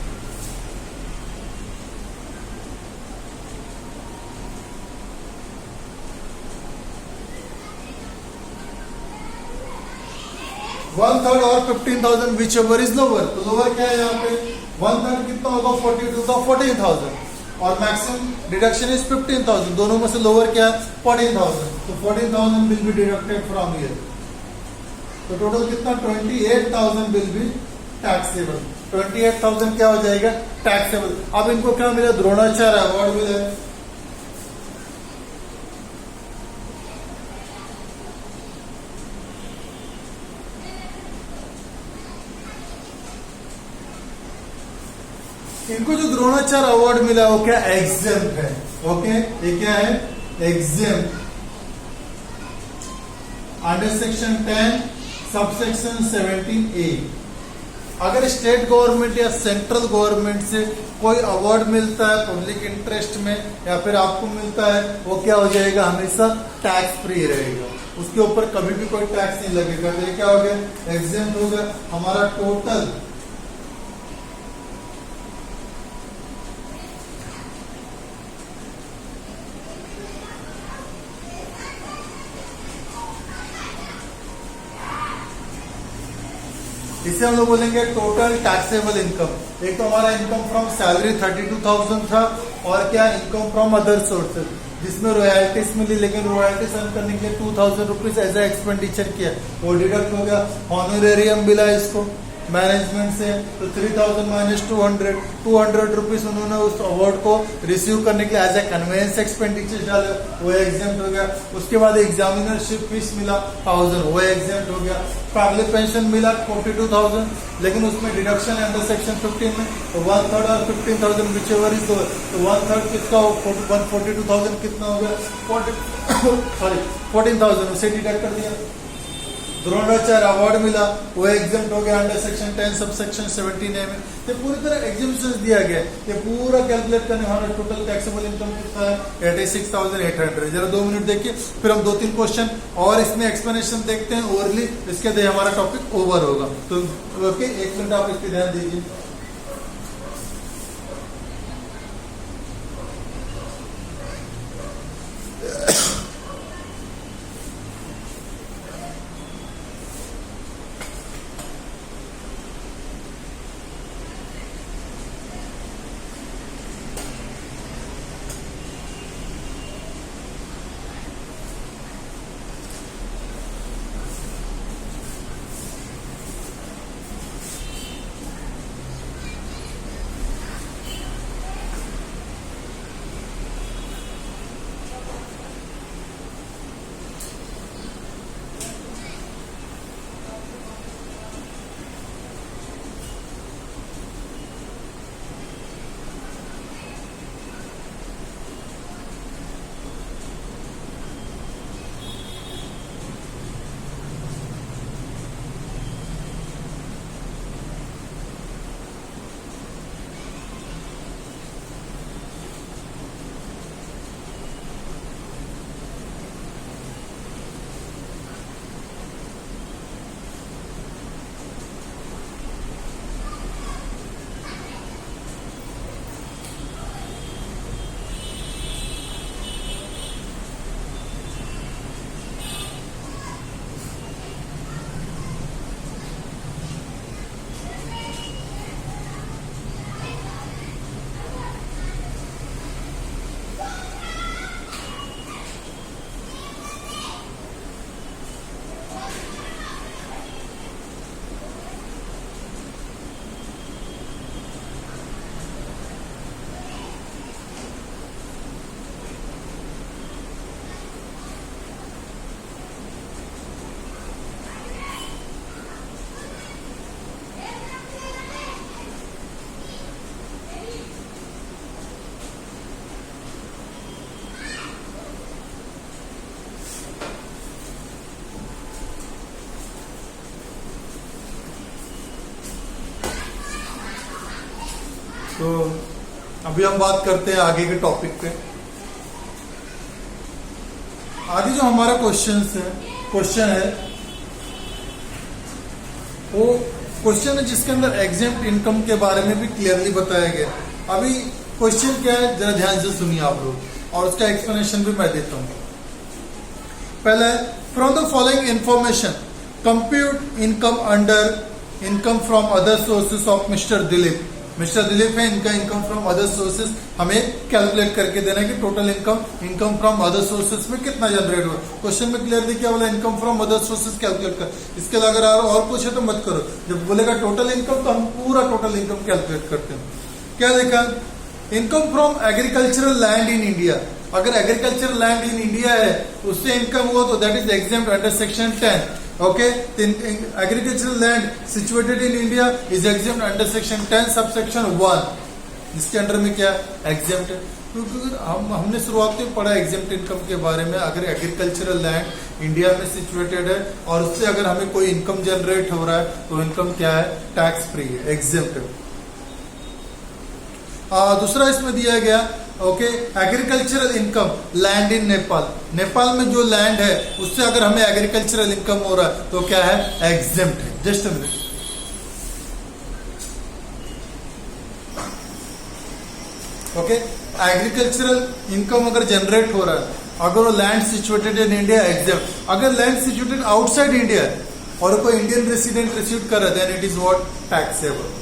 वन थर्ड और 15,000 विच एवर इज लोअर। तो लोअर क्या है यहाँ पे? वन थर्ड कितना होगा? 42 का 14,000 और मैक्सिमम डिडक्शन इज 15,000। दोनों में से लोअर क्या है? 14,000। तो 14,000 will be deducted from here. तो टोटल कितना? 28,000 विल बी टैक्सेबल। 28,000 क्या हो जाएगा? टैक्सेबल। अब इनको क्या मिला? द्रोणाचार्य अवार्ड मिला। इनको जो द्रोणाचार्य अवार्ड मिला वो क्या? एग्जेम्प्ट है। ओके, ये क्या है? Exempt under section 10 subsection 17A। अगर स्टेट गवर्नमेंट या सेंट्रल गवर्नमेंट से कोई अवार्ड मिलता है पब्लिक इंटरेस्ट में या फिर आपको मिलता है, वो क्या हो जाएगा? हमेशा टैक्स फ्री रहेगा, उसके ऊपर कभी भी कोई टैक्स नहीं लगेगा। तो ये क्या हो गया? एग्जेम्प्ट हो गया। हमारा टोटल इसे हम लोग बोलेंगे टोटल टैक्सेबल इनकम। एक तो हमारा इनकम फ्रॉम सैलरी 32,000 था और क्या? इनकम फ्रॉम अदर सोर्सेज जिसमें रॉयल्टीज मिली, लेकिन रॉयल्टीज अर्न करने के लिए 2,000 रुपीज एज ए एक्सपेंडिचर किया, वो डिडक्ट हो गया। ऑनरेरियम मिला इसको मैनेजमेंट से, तो 3,000 माइनस 200 रुपीज उन्होंने उस अवार्ड को रिसीव करने के लिए एज ए कन्वेंस एक्सपेंडिचर डाले, वो एग्जेम्प्ट हो गया। उसके बाद एग्जामिनरशिप फीस मिला 1000, वो एग्जेम्प्ट हो गया। फैमिली पेंशन मिला 42,000, लेकिन उसमें डिडक्शन है अंडर सेक्शन 15 में, तो 1/3 और 15,000 विच एवर इज लोअर। तो 1/3 किसका हो? 142,000 कितना हो गया? 14,000 उसे डिडक्ट कर दिया। द्रोणाचार्य अवार्ड मिला, वो एग्जाम्प्ट हो गया अंडर सेक्शन 10 सबसेक्शन 17A में। तो पूरी तरह एग्जाम्पशंस दिया गया। ये पूरा कैलकुलेट करने हमारा टोटल टैक्सेबल इनकम कितना है? 86,800। जरा 2 मिनट देखिए, फिर हम 2-3 क्वेश्चन और इसमें एक्सप्लेनेशन देखते हैं ओवरली, इसके बाद हमारा टॉपिक ओवर होगा। तो ओके, 1 मिनट आप इस पर ध्यान दीजिए। तो अभी हम बात करते हैं आगे के टॉपिक पे। आगे जो हमारा क्वेश्चन है वो क्वेश्चन है जिसके अंदर एग्जेम्प्ट इनकम के बारे में भी क्लियरली बताया गया। अभी क्वेश्चन क्या है जरा ध्यान से सुनिए आप लोग, और उसका एक्सप्लेनेशन भी मैं देता हूं। पहले, from the following information compute income under income from other sources of mister Dilip. Mister Dilip है, इनका इनकम फ्रॉम अदर सोर्सेस हमें कैलकुलेट करके देना है कि total income from other sources में कितना जनरेट हुआ। क्वेश्चन में क्लियरली क्या बोला, income from other sources calculate कर। इसके अलावा अगर और कुछ है तो मत करो, जब बोलेगा टोटल इनकम तो हम पूरा टोटल इनकम कैलकुलेट करते हैं। क्या देखा, income from agricultural land in India. अगर एग्रीकल्चरल लैंड इन इंडिया है उससे इनकम हुआ तो that is exempt under section 10। Okay, agricultural land situated in India is exempt under section 10 subsection 1, जिसके अंडर में क्या एग्जेम्प्ट है। क्योंकि हमने शुरुआत में पढ़ा एग्जेम्प्ट इनकम के बारे में। अगर एग्रीकल्चरल लैंड इंडिया में सिचुएटेड है और उससे अगर हमें कोई इनकम जनरेट हो रहा है तो इनकम क्या है, टैक्स फ्री है, एग्जेम्प्ट है। दूसरा इसमें दिया गया, okay, agricultural income land in Nepal. Nepal में जो लैंड है उससे अगर हमें एग्रीकल्चरल इनकम हो रहा है तो क्या है, एग्जेम्प्ट है। Just a minute, okay, agricultural income अगर जनरेट हो रहा है, अगर वो land situated in India, exempt. अगर लैंड सिचुएटेड आउटसाइड इंडिया और कोई इंडियन रेसिडेंट रिसीव कर रहा है then it is what, taxable.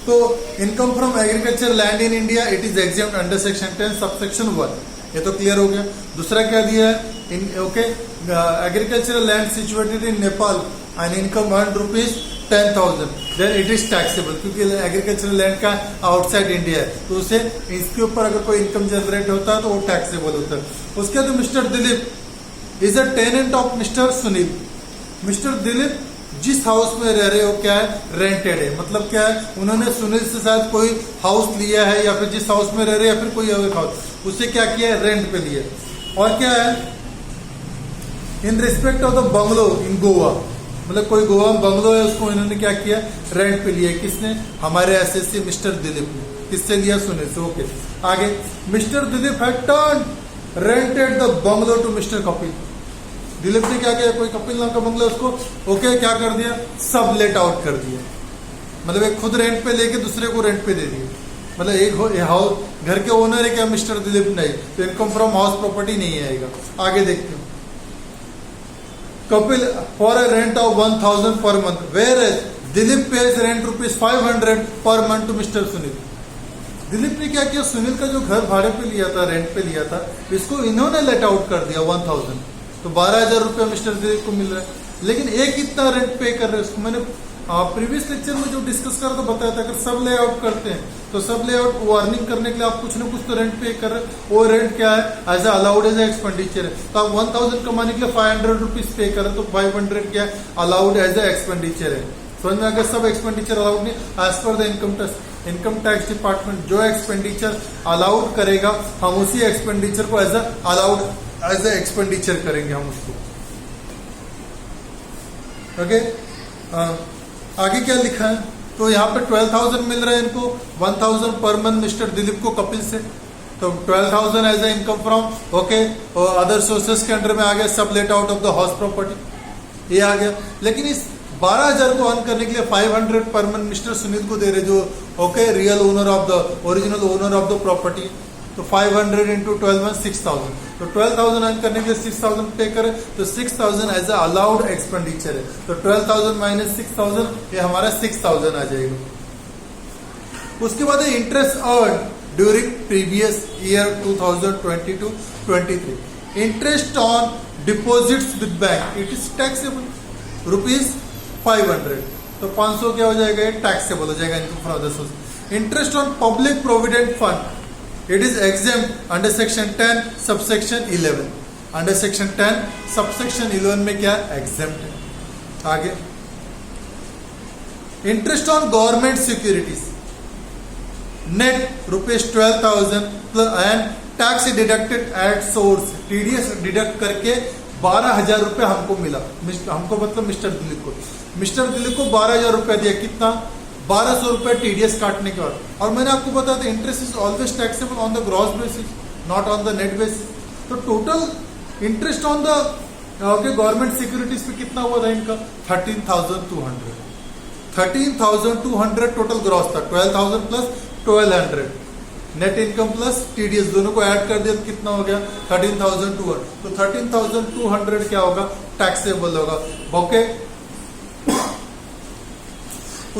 तो income from agriculture land in India it is exempt under section 10 subsection 1। ये तो क्लियर हो गया। दूसरा क्या दिया है, okay, agricultural land situated in Nepal and income earn ₹10,000 then it is taxable, क्योंकि एग्रीकल्चरल लैंड का आउटसाइड इंडिया है तो उसे इसके ऊपर अगर कोई इनकम जनरेट होता है तो वो टैक्सेबल होता है। उसके बाद mister Dilip is a tenant of mister Sunil. Mister Dilip जिस हाउस में रह रहे हो क्या है, रेंटेड है। मतलब क्या है, उन्होंने सुनील से साथ कोई हाउस लिया है या फिर जिस हाउस में रह रहे हैं या फिर कोई और हाउस, उसे क्या किया है, रेंट पे लिया। और क्या है, in respect of the bungalow in Goa, मतलब कोई गोवा में बंगलो है उसको इन्होंने क्या किया, रेंट पे लिया। किसने, हमारे एसएससी मिस्टर दिलीप ने। किससे लिया, सुनील से। ओके, आगे, mister Dilip had turn rented the bungalow to mister Kapil. Dilip ने क्या किया, कोई कपिल नाम का बंगला उसको ओके क्या कर दिया, सब लेट आउट कर दिया। मतलब एक खुद रेंट पे लेके दूसरे को रेंट पे दे दिया। मतलब एक हाउस घर के ओनर है क्या, मिस्टर दिलीप, नहीं, तो इनकम फ्रॉम हाउस प्रॉपर्टी नहीं आएगा। आगे देखते हैं, Kapil for a rent of 1,000 per month, whereas Dilip pays rent ₹500 per month to mister Sunil. Dilip ने क्या किया, सुनील का जो घर भाड़े पे लिया था, रेंट पे लिया था, इसको इन्होंने लेट आउट कर दिया 1,000, तो 12,000 रुपया मिस्टर दिलीप को मिल रहा है। लेकिन एक कितना रेंट पे कर रहे हैं उसको, मैंने प्रीवियस लेक्चर में जो डिस्कस करा तो बताया था, अगर सब ले आउट करते हैं तो सब ले आउट वो अर्निंग करने के लिए आप कुछ ना कुछ तो रेंट पे कर रहे हैं। वो रेंट क्या है, एज अलाउड एज एक्सपेंडिचर है। तो आप 1,000 कमाने के लिए 500 रुपीज पे करें तो 500 क्या अलाउड एज ए एक्सपेंडिचर है। समझ में, अगर सब एक्सपेंडिचर अलाउड नहीं, as per the income tax department जो एक्सपेंडिचर अलाउड करेगा हम उसी एक्सपेंडिचर को as allowed as a expenditure करेंगे हम उसको। ओके, आगे क्या लिखा है, तो यहाँ पे 12,000 मिल रहा है इनको, 1,000 पर मंथ मिस्टर दिलीप को कपिल से, तो 12,000 as a income from okay other sources के अंडर में आ गया, sublet out of the house property, ये आ गया। लेकिन इस 12,000 को अर्न करने के लिए 500 पर मंथ मिस्टर सुनील को दे रहे, जो okay real owner of the original owner of the property. तो 500 इंटू 12 6,000, तो 12,000 अर्न करने के लिए 6,000 पे करें, तो 6,000 एज अ अलाउड एक्सपेंडिचर है। तो 12,000 माइनस 6,000 ये हमारा 6,000 आ जाएगा। उसके बाद है interest earn during previous year 2022-23, interest on deposits with bank it is taxable ₹500, तो 500 क्या हो जाएगा, टैक्सेबल हो जाएगा income from other source. Interest on public provident fund it is exempt under section 10 subsection 11। Under section 10 subsection 11 में क्या exempt है। आगे, interest on government securities net ₹12,000 and tax deducted at source, TDS deduct करके 12,000 रुपये हमको मिला, हमको मतलब मिस्टर दिलीप को। मिस्टर दिलीप को 12,000 रुपया दिया, कितना, 1,200 रुपये टीडीएस काटने के बाद। और मैंने आपको बताया था interest is always taxable on the gross basis not on the net basis. तो total interest on the okay, government securities पे कितना हुआ था इनका 13,200। 13,200 टोटल ग्रॉस था, 12,000 plus 1,200 net income plus TDS दोनों को ऐड कर दिया तो कितना हो गया 13,200। तो 13,200 क्या होगा, टैक्सेबल होगा। ओके,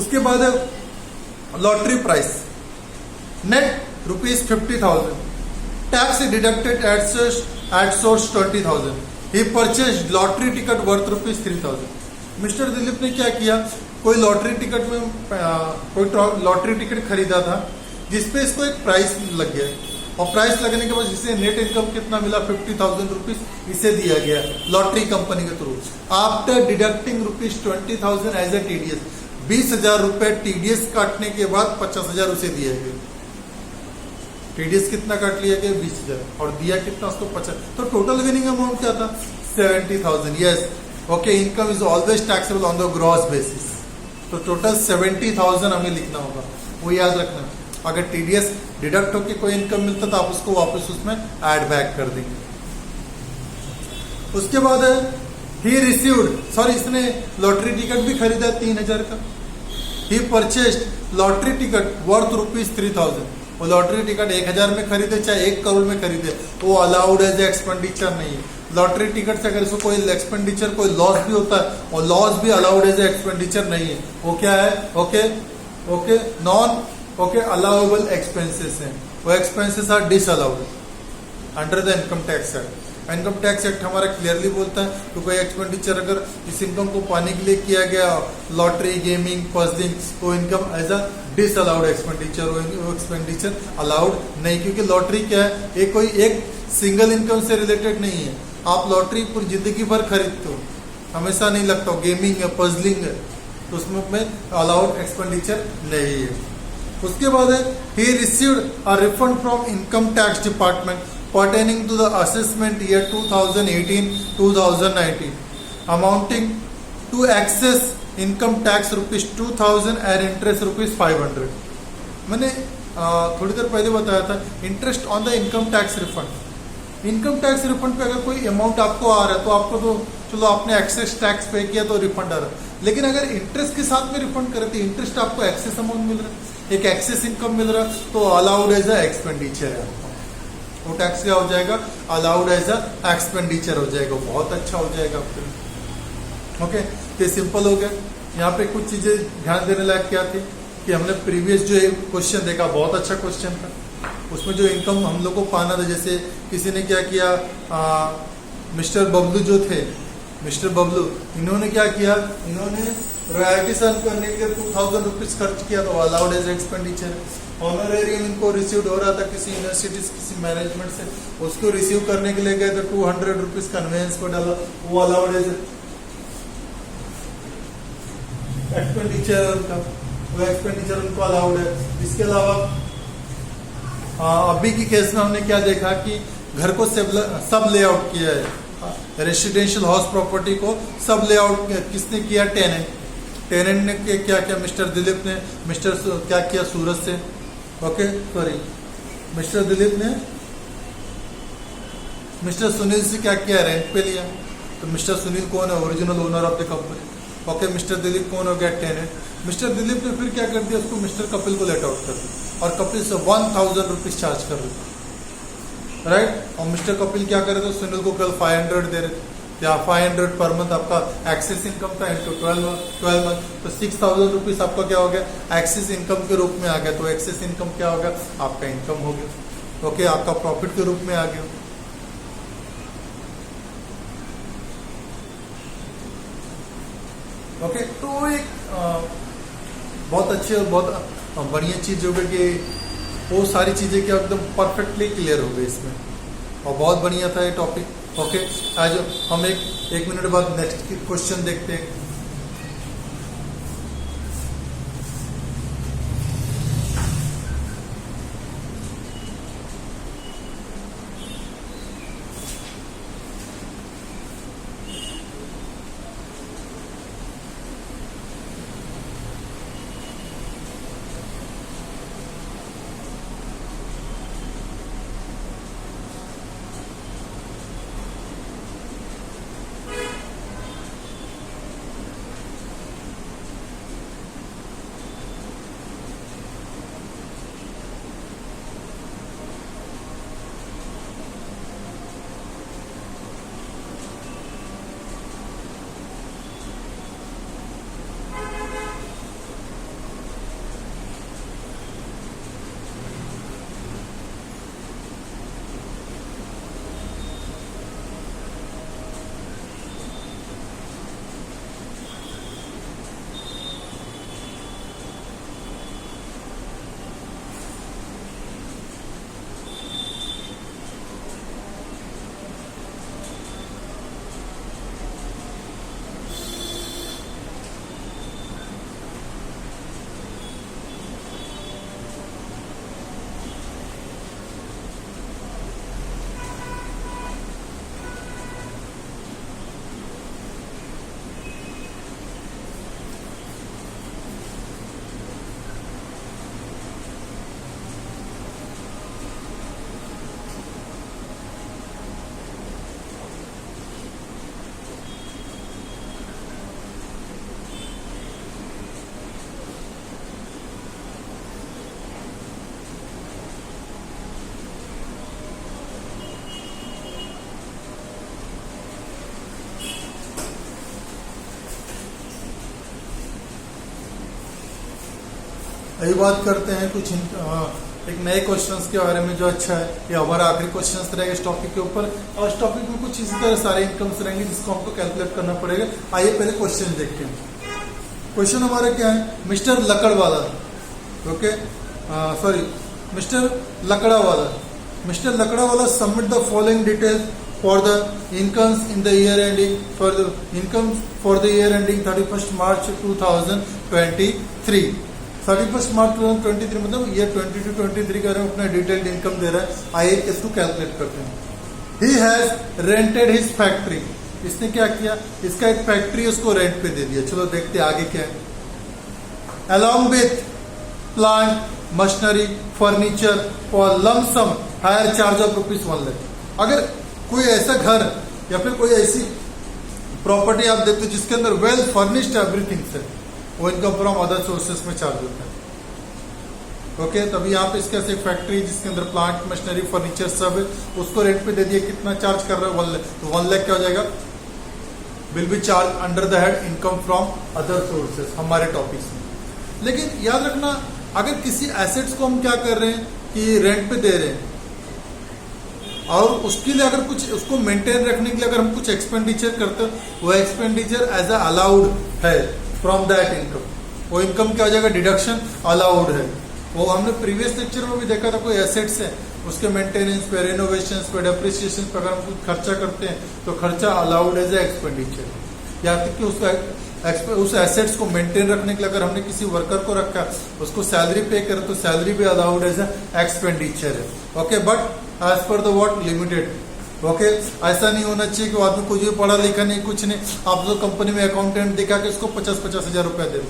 उसके बाद lottery price net ₹50,000, tax deducted at source 20,000, he purchase lottery ticket worth ₹3,000। Mister Dilip ने क्या किया, कोई लॉटरी टिकट में कोई लॉटरी टिकट खरीदा था जिसपे इसको एक प्राइस लग गया, और प्राइस लगने के बाद इसे नेट इनकम कितना मिला 50,000 रुपीज इसे दिया गया लॉटरी कंपनी के थ्रू। After deducting ₹20,000 as a TDS, 20,000 रुपए टीडीएस काटने के बाद 50,000 उसे दिया गया। टीडीएस कितना काट लिया गया 20,000 और दिया कितना उसको 50। तो टोटल विनिंग अमाउंट क्या था 70,000। Yes, okay, income is always taxable on the gross basis. तो टोटल 70,000 हमें लिखना होगा, वो याद रखना। अगर टीडीएस डिडक्ट होकर कोई इनकम मिलता तो आप उसको वापस उसमें ऐड बैक कर देंगे। उसके बाद ही रिसीव्ड, सॉरी इसने लॉटरी टिकट भी खरीदा 3,000 का। ही परचेस्ड लॉटरी टिकट वर्थ ₹3,000। वो लॉटरी टिकट 1,000 में खरीदे चाहे 1 करोड़ में खरीदे, वो अलाउड एज एक्सपेंडिचर नहीं है। लॉटरी टिकट से अगर इसको कोई एक्सपेंडिचर कोई लॉस भी होता है और लॉस भी अलाउड एज एक्सपेंडिचर नहीं है। वो क्या है, okay okay, non okay allowable expenses हैं, वो expenses are disallowed under the income tax act. Income tax act हमारा क्लियरली बोलता है कि कोई एक्सपेंडिचर अगर इस इनकम को पाने के लिए किया गया, लॉटरी, गेमिंग, पर्सनिंग, वो income as a disallowed expenditure, वो एक्सपेंडिचर अलाउड नहीं, क्योंकि लॉटरी क्या है, ये कोई एक सिंगल इनकम से रिलेटेड नहीं है। आप लॉटरी पूरी जिंदगी भर खरीदते हो, हमेशा नहीं लगता हो, गेमिंग है, पजलिंग है, तो उसमें अलाउड एक्सपेंडिचर नहीं है। उसके बाद है he received a refund from income tax department pertaining to the assessment year 2018-2019 amounting to excess income tax ₹2,000 and interest ₹500। मैंने थोड़ी देर पहले बताया था interest on the income tax refund. Income tax refund पे अगर कोई अमाउंट आपको आ रहा है तो आपको तो चलो आपने एक्सेस टैक्स पे किया तो रिफंड आ रहा है, लेकिन अगर इंटरेस्ट के साथ में रिफंड करे तो इंटरेस्ट आपको एक्सेस अमाउंट मिल रहा है, एक एक्सेस इनकम मिल रहा है, तो अलाउड एज अ एक्सपेंडिचर है, वो टैक्स क्या हो जाएगा, अलाउड एज अ एक्सपेंडिचर हो जाएगा, बहुत अच्छा हो जाएगा आपके लिए। ओके, तो सिंपल हो गया। यहाँ पे कुछ चीजें ध्यान देने लायक क्या थी कि हमने प्रीवियस जो क्वेश्चन देखा, बहुत अच्छा क्वेश्चन था, उसमें जो इनकम हम लोग को पाना था, जैसे किसी ने क्या किया, मिस्टर बबलू जो थे, मिस्टर बबलू, इन्होंने क्या किया, इन्होंने रॉयल्टी अर्न करने के लिए 2,000 रुपीज खर्च किया, तो अलाउड एज एक्सपेंडिचर। ऑनरेरियम इनको रिसीव हो रहा था किसी यूनिवर्सिटी किसी मैनेजमेंट से, उसको रिसीव करने के लिए गए तो 200 रुपीज कन्वेंस को डाला, वो अलाउड एज एक्सपेंडिचर उनका, वो एक्सपेंडिचर उनको अलाउड है। इसके अलावा अभी की केस में हमने क्या देखा कि घर को सब लेआउट किया है, रेसिडेंशियल हाउस प्रॉपर्टी को सब लेआउट किसने किया, टेनेंट। टेनेंट ने क्या किया, मिस्टर दिलीप ने, मिस्टर क्या किया सूरत से, ओके सॉरी, मिस्टर दिलीप ने मिस्टर सुनील से क्या किया, रेंट पे लिया। तो मिस्टर सुनील कौन है, original owner of the company, okay, mister Dilip कौन हो गया, टेनेंट। मिस्टर दिलीप ने फिर क्या कर दिया, उसको मिस्टर कपिल को लेट आउट कर दिया और कपिल से 1,000 रुपीज चार्ज कर रहे, राइट। और मिस्टर कपिल क्या कर रहे थे, सुनील को कल 500 दे रहे थे, या 500 पर मंथ आपका एक्सेस इनकम था इंटू 12 मंथ, तो 6,000 रुपीज आपका क्या हो गया, एक्सेस इनकम के रूप में आ गया। तो एक्सेस इनकम क्या होगा, आपका इनकम हो गया, ओके, आपका प्रॉफिट के रूप में आ गया। ओके, तो एक बहुत अच्छी और बहुत बढ़िया चीज हो गई कि वो सारी चीजें क्या एकदम परफेक्टली क्लियर हो गई इसमें, और बहुत बढ़िया था ये टॉपिक। ओके, आज हम एक मिनट बाद नेक्स्ट क्वेश्चन देखते हैं। अभी बात करते हैं कुछ एक नए क्वेश्चंस के बारे में जो अच्छा है। ये हमारा आखिरी क्वेश्चंस रहेगा इस टॉपिक के ऊपर, और इस टॉपिक में कुछ इसी तरह सारे इनकम्स रहेंगे जिसको हमको कैलकुलेट करना पड़ेगा। आइए पहले क्वेश्चन देखते हैं। क्वेश्चन हमारा क्या है, mister Lakdawala, okay sorry mister Lakdawala submit the following details for the incomes in the year ending for the incomes for the year ending 31st March 2023। 31st March 2023 मतलब year 2023 का अपना डिटेल्ड इनकम दे रहा है। आइए इसको कैलकुलेट करते हैं। He has rented his factory, इसने क्या किया, इसका एक फैक्ट्री उसको रेंट पे दे दिया। चलो देखते हैं आगे क्या है। Along with plant, machinery, furniture for lump sum hire charge of ₹1 lakh। अगर कोई ऐसा घर या फिर कोई ऐसी प्रॉपर्टी आप देखते हो जिसके अंदर वेल फर्निश्ड एवरीथिंग है, वो इनकम फ्रॉम अदर सोर्सेस में चार्ज होता है। ओके, तभी यहाँ पे इसके ऐसे फैक्ट्री जिसके अंदर प्लांट, मशीनरी, फर्नीचर सब है, उसको रेंट पे दे दिया। कितना चार्ज कर रहे हो, 1 लाख। तो 1 लाख क्या हो जाएगा, will be charge under the head income from other sources हमारे टॉपिक्स में। लेकिन याद रखना, अगर किसी एसेट्स को हम क्या कर रहे हैं कि रेंट पे दे रहे हैं, और उसके लिए अगर कुछ उसको मेंटेन रखने के लिए अगर हम कुछ एक्सपेंडिचर करते हैं, वो एक्सपेंडिचर एज अ अलाउड है फ्रॉम दैट इनकम। वो इनकम क्या हो जाएगा, डिडक्शन अलाउड है। वो हमने प्रीवियस लेक्चर में भी देखा था, कोई एसेट्स है उसके मेंटेनेंस पे, रेनोवेशन पे, डेप्रिसिएशन पे अगर हम कुछ खर्चा करते हैं तो खर्चा अलाउड एज ए एक्सपेंडिचर। या तक कि उस एसेट्स को मेंटेन रखने के लिए अगर हमने किसी वर्कर को रखा, उसको सैलरी पे करे तो सैलरी भी अलाउड एज ए एक्सपेंडिचर है। Okay, but as per the what limited. Okay, ऐसा नहीं होना चाहिए कि आदमी कुछ भी पढ़ा लिखा नहीं, कुछ नहीं, आप जो कंपनी में अकाउंटेंट दिखा के इसको 50-50 हजार रुपया दे।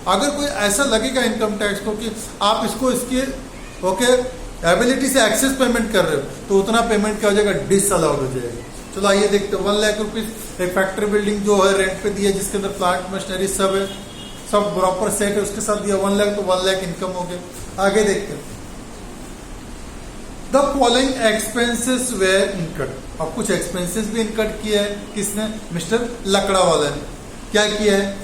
अगर कोई ऐसा लगेगा इनकम टैक्स को कि आप इसको इसके ओके एबिलिटी से एक्सेस पेमेंट कर रहे हो, तो उतना पेमेंट क्या हो जाएगा, डिसअलाउड हो जाएगा। चलो आइए देखते हैं। 1 लाख रुपीज एक फैक्ट्री बिल्डिंग जो है रेंट पे दिया, जिसके अंदर प्लांट, मशीनरी सब है, सब प्रॉपर सेट है, उसके साथ दिया 1 लाख, तो 1 लाख इनकम हो गया। आगे देखते हैं। The following expenses where इनकट। अब कुछ एक्सपेंसेस भी इनकट किया है, किसने, मिस्टर लकड़ावाला ने। क्या किया है,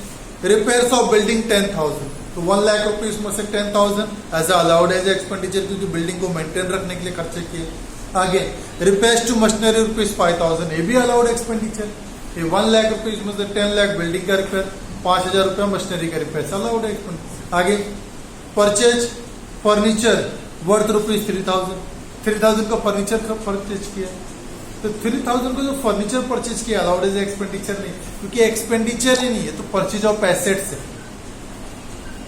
रिपेयर्स ऑफ बिल्डिंग 10,000, तो 1 लाख रुपीज में से 10,000 एज अलाउड एज एक्सपेंडिचर, क्योंकि बिल्डिंग को मेंटेन रखने के लिए खर्चे किए। आगे रिपेयर्स टू मशीनरी ₹5,000, ये भी अलाउड एक्सपेंडिचर। ये 1 लाख रुपीज में से 10 लाख बिल्डिंग का रिपेयर, 5,000 रुपया मशीनरी का रिपेयर, अलाउड एक्सपेंडिचर। आगे परचेज फर्नीचर वर्थ ₹3,000, 3,000 का फर्नीचर का परचेज किया, तो 3,000 का जो फर्नीचर परचेज किया अलाउड एज एक्सपेंडिचर नहीं, क्योंकि एक्सपेंडिचर ही नहीं है, तो परचेज ऑफ एसेट्स है।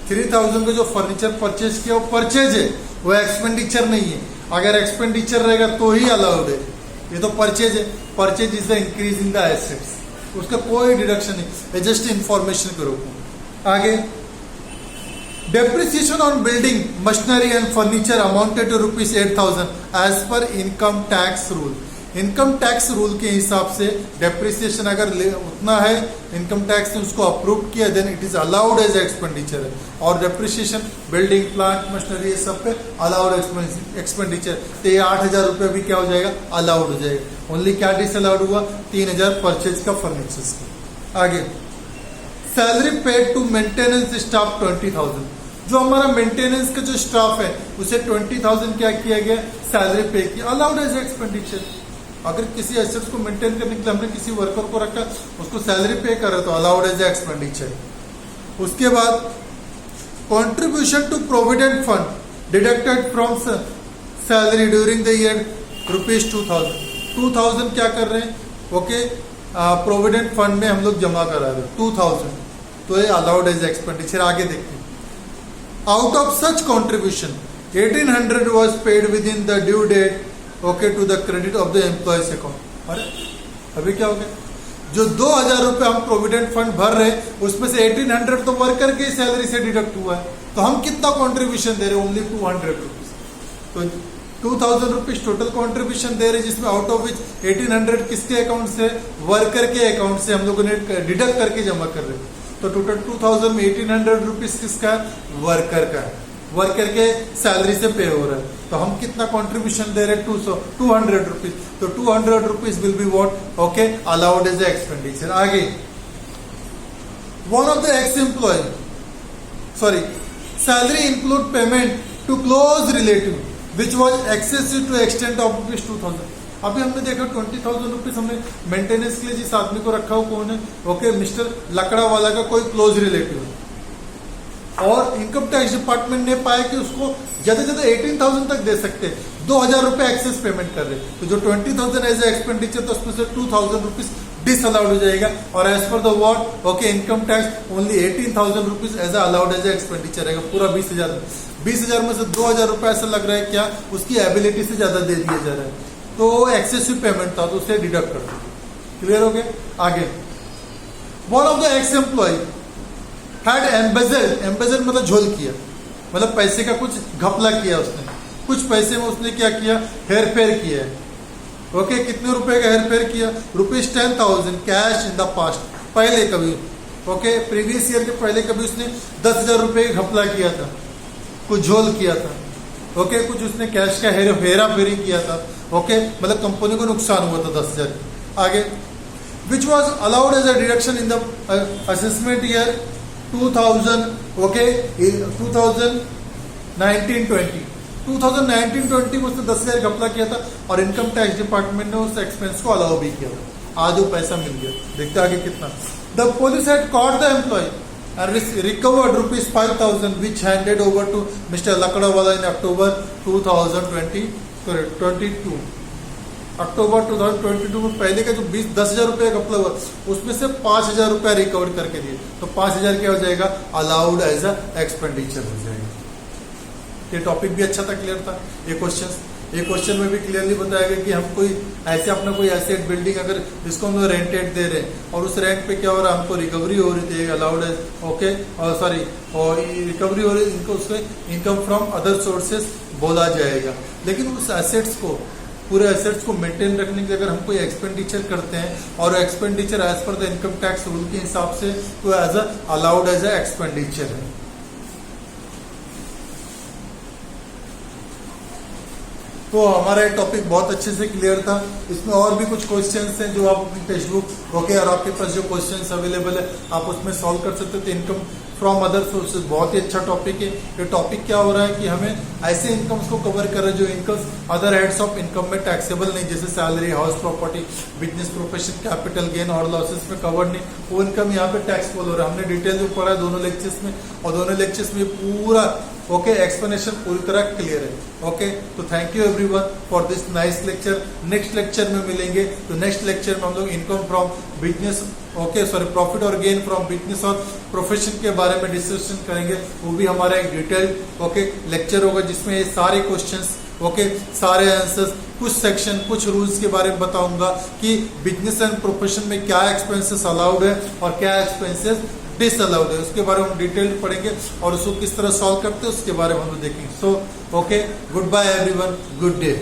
3,000 का जो फर्नीचर परचेज किया वो परचेज है, वो एक्सपेंडिचर नहीं है। अगर एक्सपेंडिचर रहेगा तो ही अलाउड है, ये तो परचेज है। Purchase is the increase in the assets, उसका कोई डिडक्शन नहीं, जस्ट इंफॉर्मेशन के रूप में। आगे depreciation on building, machinery and furniture amounted to ₹8,000 as per income tax rule. Income tax rule के हिसाब से डेप्रिसिएशन अगर उतना है, इनकम टैक्स ने उसको अप्रूव किया, then it is allowed as expenditure है। और डेप्रिसिएशन बिल्डिंग, प्लांट, मशीनरी ये सब पे अलाउड एक्सपेंडिचर, तो ये 8,000 रुपये भी क्या हो जाएगा, अलाउड हो जाएगा। ओनली क्या डिसअलाउड हुआ, 3,000 परचेज का फर्नीचर का। आगे salary paid to maintenance staff 20,000, जो हमारा मेंटेनेंस का जो स्टाफ है उसे 20,000 क्या किया गया, सैलरी पे किया, अलाउड एज एक्सपेंडिचर। अगर किसी एसेट्स को मेंटेन करने के लिए हमने किसी वर्कर को रखा, उसको सैलरी पे कर रहे तो अलाउड एज एक्सपेंडिचर। उसके बाद contribution to provident fund deducted from salary during the year ₹2,000। 2,000 क्या कर रहे हैं, ओके प्रोविडेंट फंड में हम लोग जमा करा रहे हैं 2,000, तो ये अलाउड एज एक्सपेंडिचर। आगे देखते हैं। Out of such contribution 1,800 was paid with in the due date okay to the credit of the employees account. अरे अभी क्या हो गया, जो 2,000 रुपये हम प्रोविडेंट फंड भर रहे हैं उसमें से 1,800 तो वर्कर की सैलरी से डिडक्ट हुआ है, तो हम कितना कॉन्ट्रीब्यूशन दे रहे हैं, ओनली 200 रुपीज। तो 2,000 रुपीज टोटल कॉन्ट्रीब्यूशन दे रहे हैं, जिसमें आउट ऑफ विच 1,800 किसके अकाउंट से, वर्कर के अकाउंट से हम लोगों ने डिडक्ट करके जमा कर रहे हैं। तो टोटल 2,000 में 1,800 रुपीज किसका, वर्कर का, वर्कर के सैलरी से पे हो रहा है। तो हम कितना कंट्रीब्यूशन दे रहे हैं, 200 रुपीज। तो 200 rupees will be what, okay allowed as expenditure. आगे one of the ex employ, sorry salary include payment to close relative which was excessive to extent of ₹2,000। अभी हमने देखा 20,000 रुपीज हमने मेंटेनेंस के लिए जिस आदमी को रखा हो कौन है, ओके, मिस्टर लकड़ा वाला का कोई क्लोज रिलेटिव है, और इनकम टैक्स डिपार्टमेंट ने पाया कि उसको ज्यादा से ज्यादा 18,000 तक दे सकते हैं, 2,000 रुपए एक्सेस पेमेंट कर रहे, तो जो 20,000 एज ए एक्सपेंडिचर, तो उसमें से 2,000 रुपीज डिसअलाउड हो जाएगा, और as per the what, okay, income tax only 18,000 rupees as allowed as a expenditure रहेगा, पूरा 20,000 में से 2,000 रुपए ऐसा लग रहा है क्या उसकी एबिलिटी से ज्यादा दे दिया जा रहा है, तो एक्सेसिव पेमेंट था, तो उसे डिडक्ट कर दो। क्लियर हो गया? आगे, one of the ex employee had embezzle मतलब झोल किया, मतलब पैसे का कुछ घपला किया उसने, कुछ पैसे में उसने क्या किया, हेर फेर किया है, ओके, कितने रुपए का हेर फेर किया, ₹10,000 कैश इन द पास्ट, पहले कभी, ओके, प्रीवियस ईयर के पहले कभी उसने 10,000 रुपए का घपला किया था, कुछ झोल किया था, ओके, कुछ उसने कैश का हेरा फेरी किया था, ओके, मतलब कंपनी को नुकसान हुआ था 10,000। आगे, which was allowed as a deduction in the assessment year 2000, okay, 2019-20 में उसने 10,000 घपला किया था, और इनकम टैक्स डिपार्टमेंट ने उस एक्सपेंस को अलाउ भी किया था, आज वो पैसा मिल गया। देखते आगे कितना। The police had caught the employee and recovered ₹5,000 which handed over to Mr. Lakdawala in October 2022। अक्टूबर 2022 में पहले का जो 10,000 रुपए का घपला हुआ उसमें से 5,000 रुपए रिकवर करके दिए, तो 5,000 क्या हो जाएगा, अलाउड एज अ एक्सपेंडिचर हो जाएगा। ये टॉपिक भी अच्छा था, क्लियर था। ये क्वेश्चन में भी क्लियरली बताया गया कि हम कोई ऐसे अपना कोई एसेट बिल्डिंग अगर जिसको हम लोग रेंटेड दे रहे हैं और उस रेंट पे क्या हो रहा है, हमको रिकवरी हो रही थी, अलाउड है, ओके, और सॉरी, और रिकवरी हो रही है, इनको उसको इनकम फ्रॉम अदर सोर्सेस बोला जाएगा। लेकिन उस एसेट्स को, पूरे एसेट्स को मेंटेन रखने के लिए अगर हम कोई एक्सपेंडिचर करते हैं और expenditure as per the income tax rule के हिसाब से तो as a allowed as a expenditure है। तो हमारा टॉपिक बहुत अच्छे से क्लियर था। इसमें और भी कुछ क्वेश्चंस हैं जो आप अपनी टेक्स्ट बुक, ओके, और आपके पास जो क्वेश्चंस अवेलेबल है आप उसमें सॉल्व कर सकते हो। तो इनकम फ्रॉम अदर सोर्सेज बहुत ही अच्छा टॉपिक है। ये टॉपिक क्या हो रहा है कि हमें ऐसे इनकम्स को कवर कर रहे हैं जो incomes other heads of income में टैक्सेबल नहीं, जैसे salary, house property, business profession, capital gain और लॉसेस में कवर नहीं, वो इनकम यहाँ पे टैक्सेबल हो रहा है। हमने डिटेल में पढ़ा है दोनों लेक्चर्स में, और दोनों लेक्चर्स में पूरा ओके एक्सप्लेनेशन पूरी तरह क्लियर है। ओके, तो thank you everyone for this nice lecture. Next lecture में मिलेंगे, तो नेक्स्ट लेक्चर में हम लोग income from business, okay sorry, profit और गेन फ्रॉम बिजनेस और प्रोफेशन के बारे में डिस्कशन करेंगे। वो भी हमारा एक डिटेल्ड ओके लेक्चर होगा जिसमें ये सारे क्वेश्चंस, ओके, सारे आंसर्स, कुछ सेक्शन, कुछ रूल्स के बारे में बताऊंगा कि बिजनेस एंड प्रोफेशन में क्या एक्सपेंसेस अलाउड है और क्या एक्सपेंसेस डिसअलाउड है, उसके बारे में हम डिटेल पढ़ेंगे और उसको किस तरह सॉल्व करते हैं उसके बारे में हम देखेंगे। So okay, good bye everyone, good day.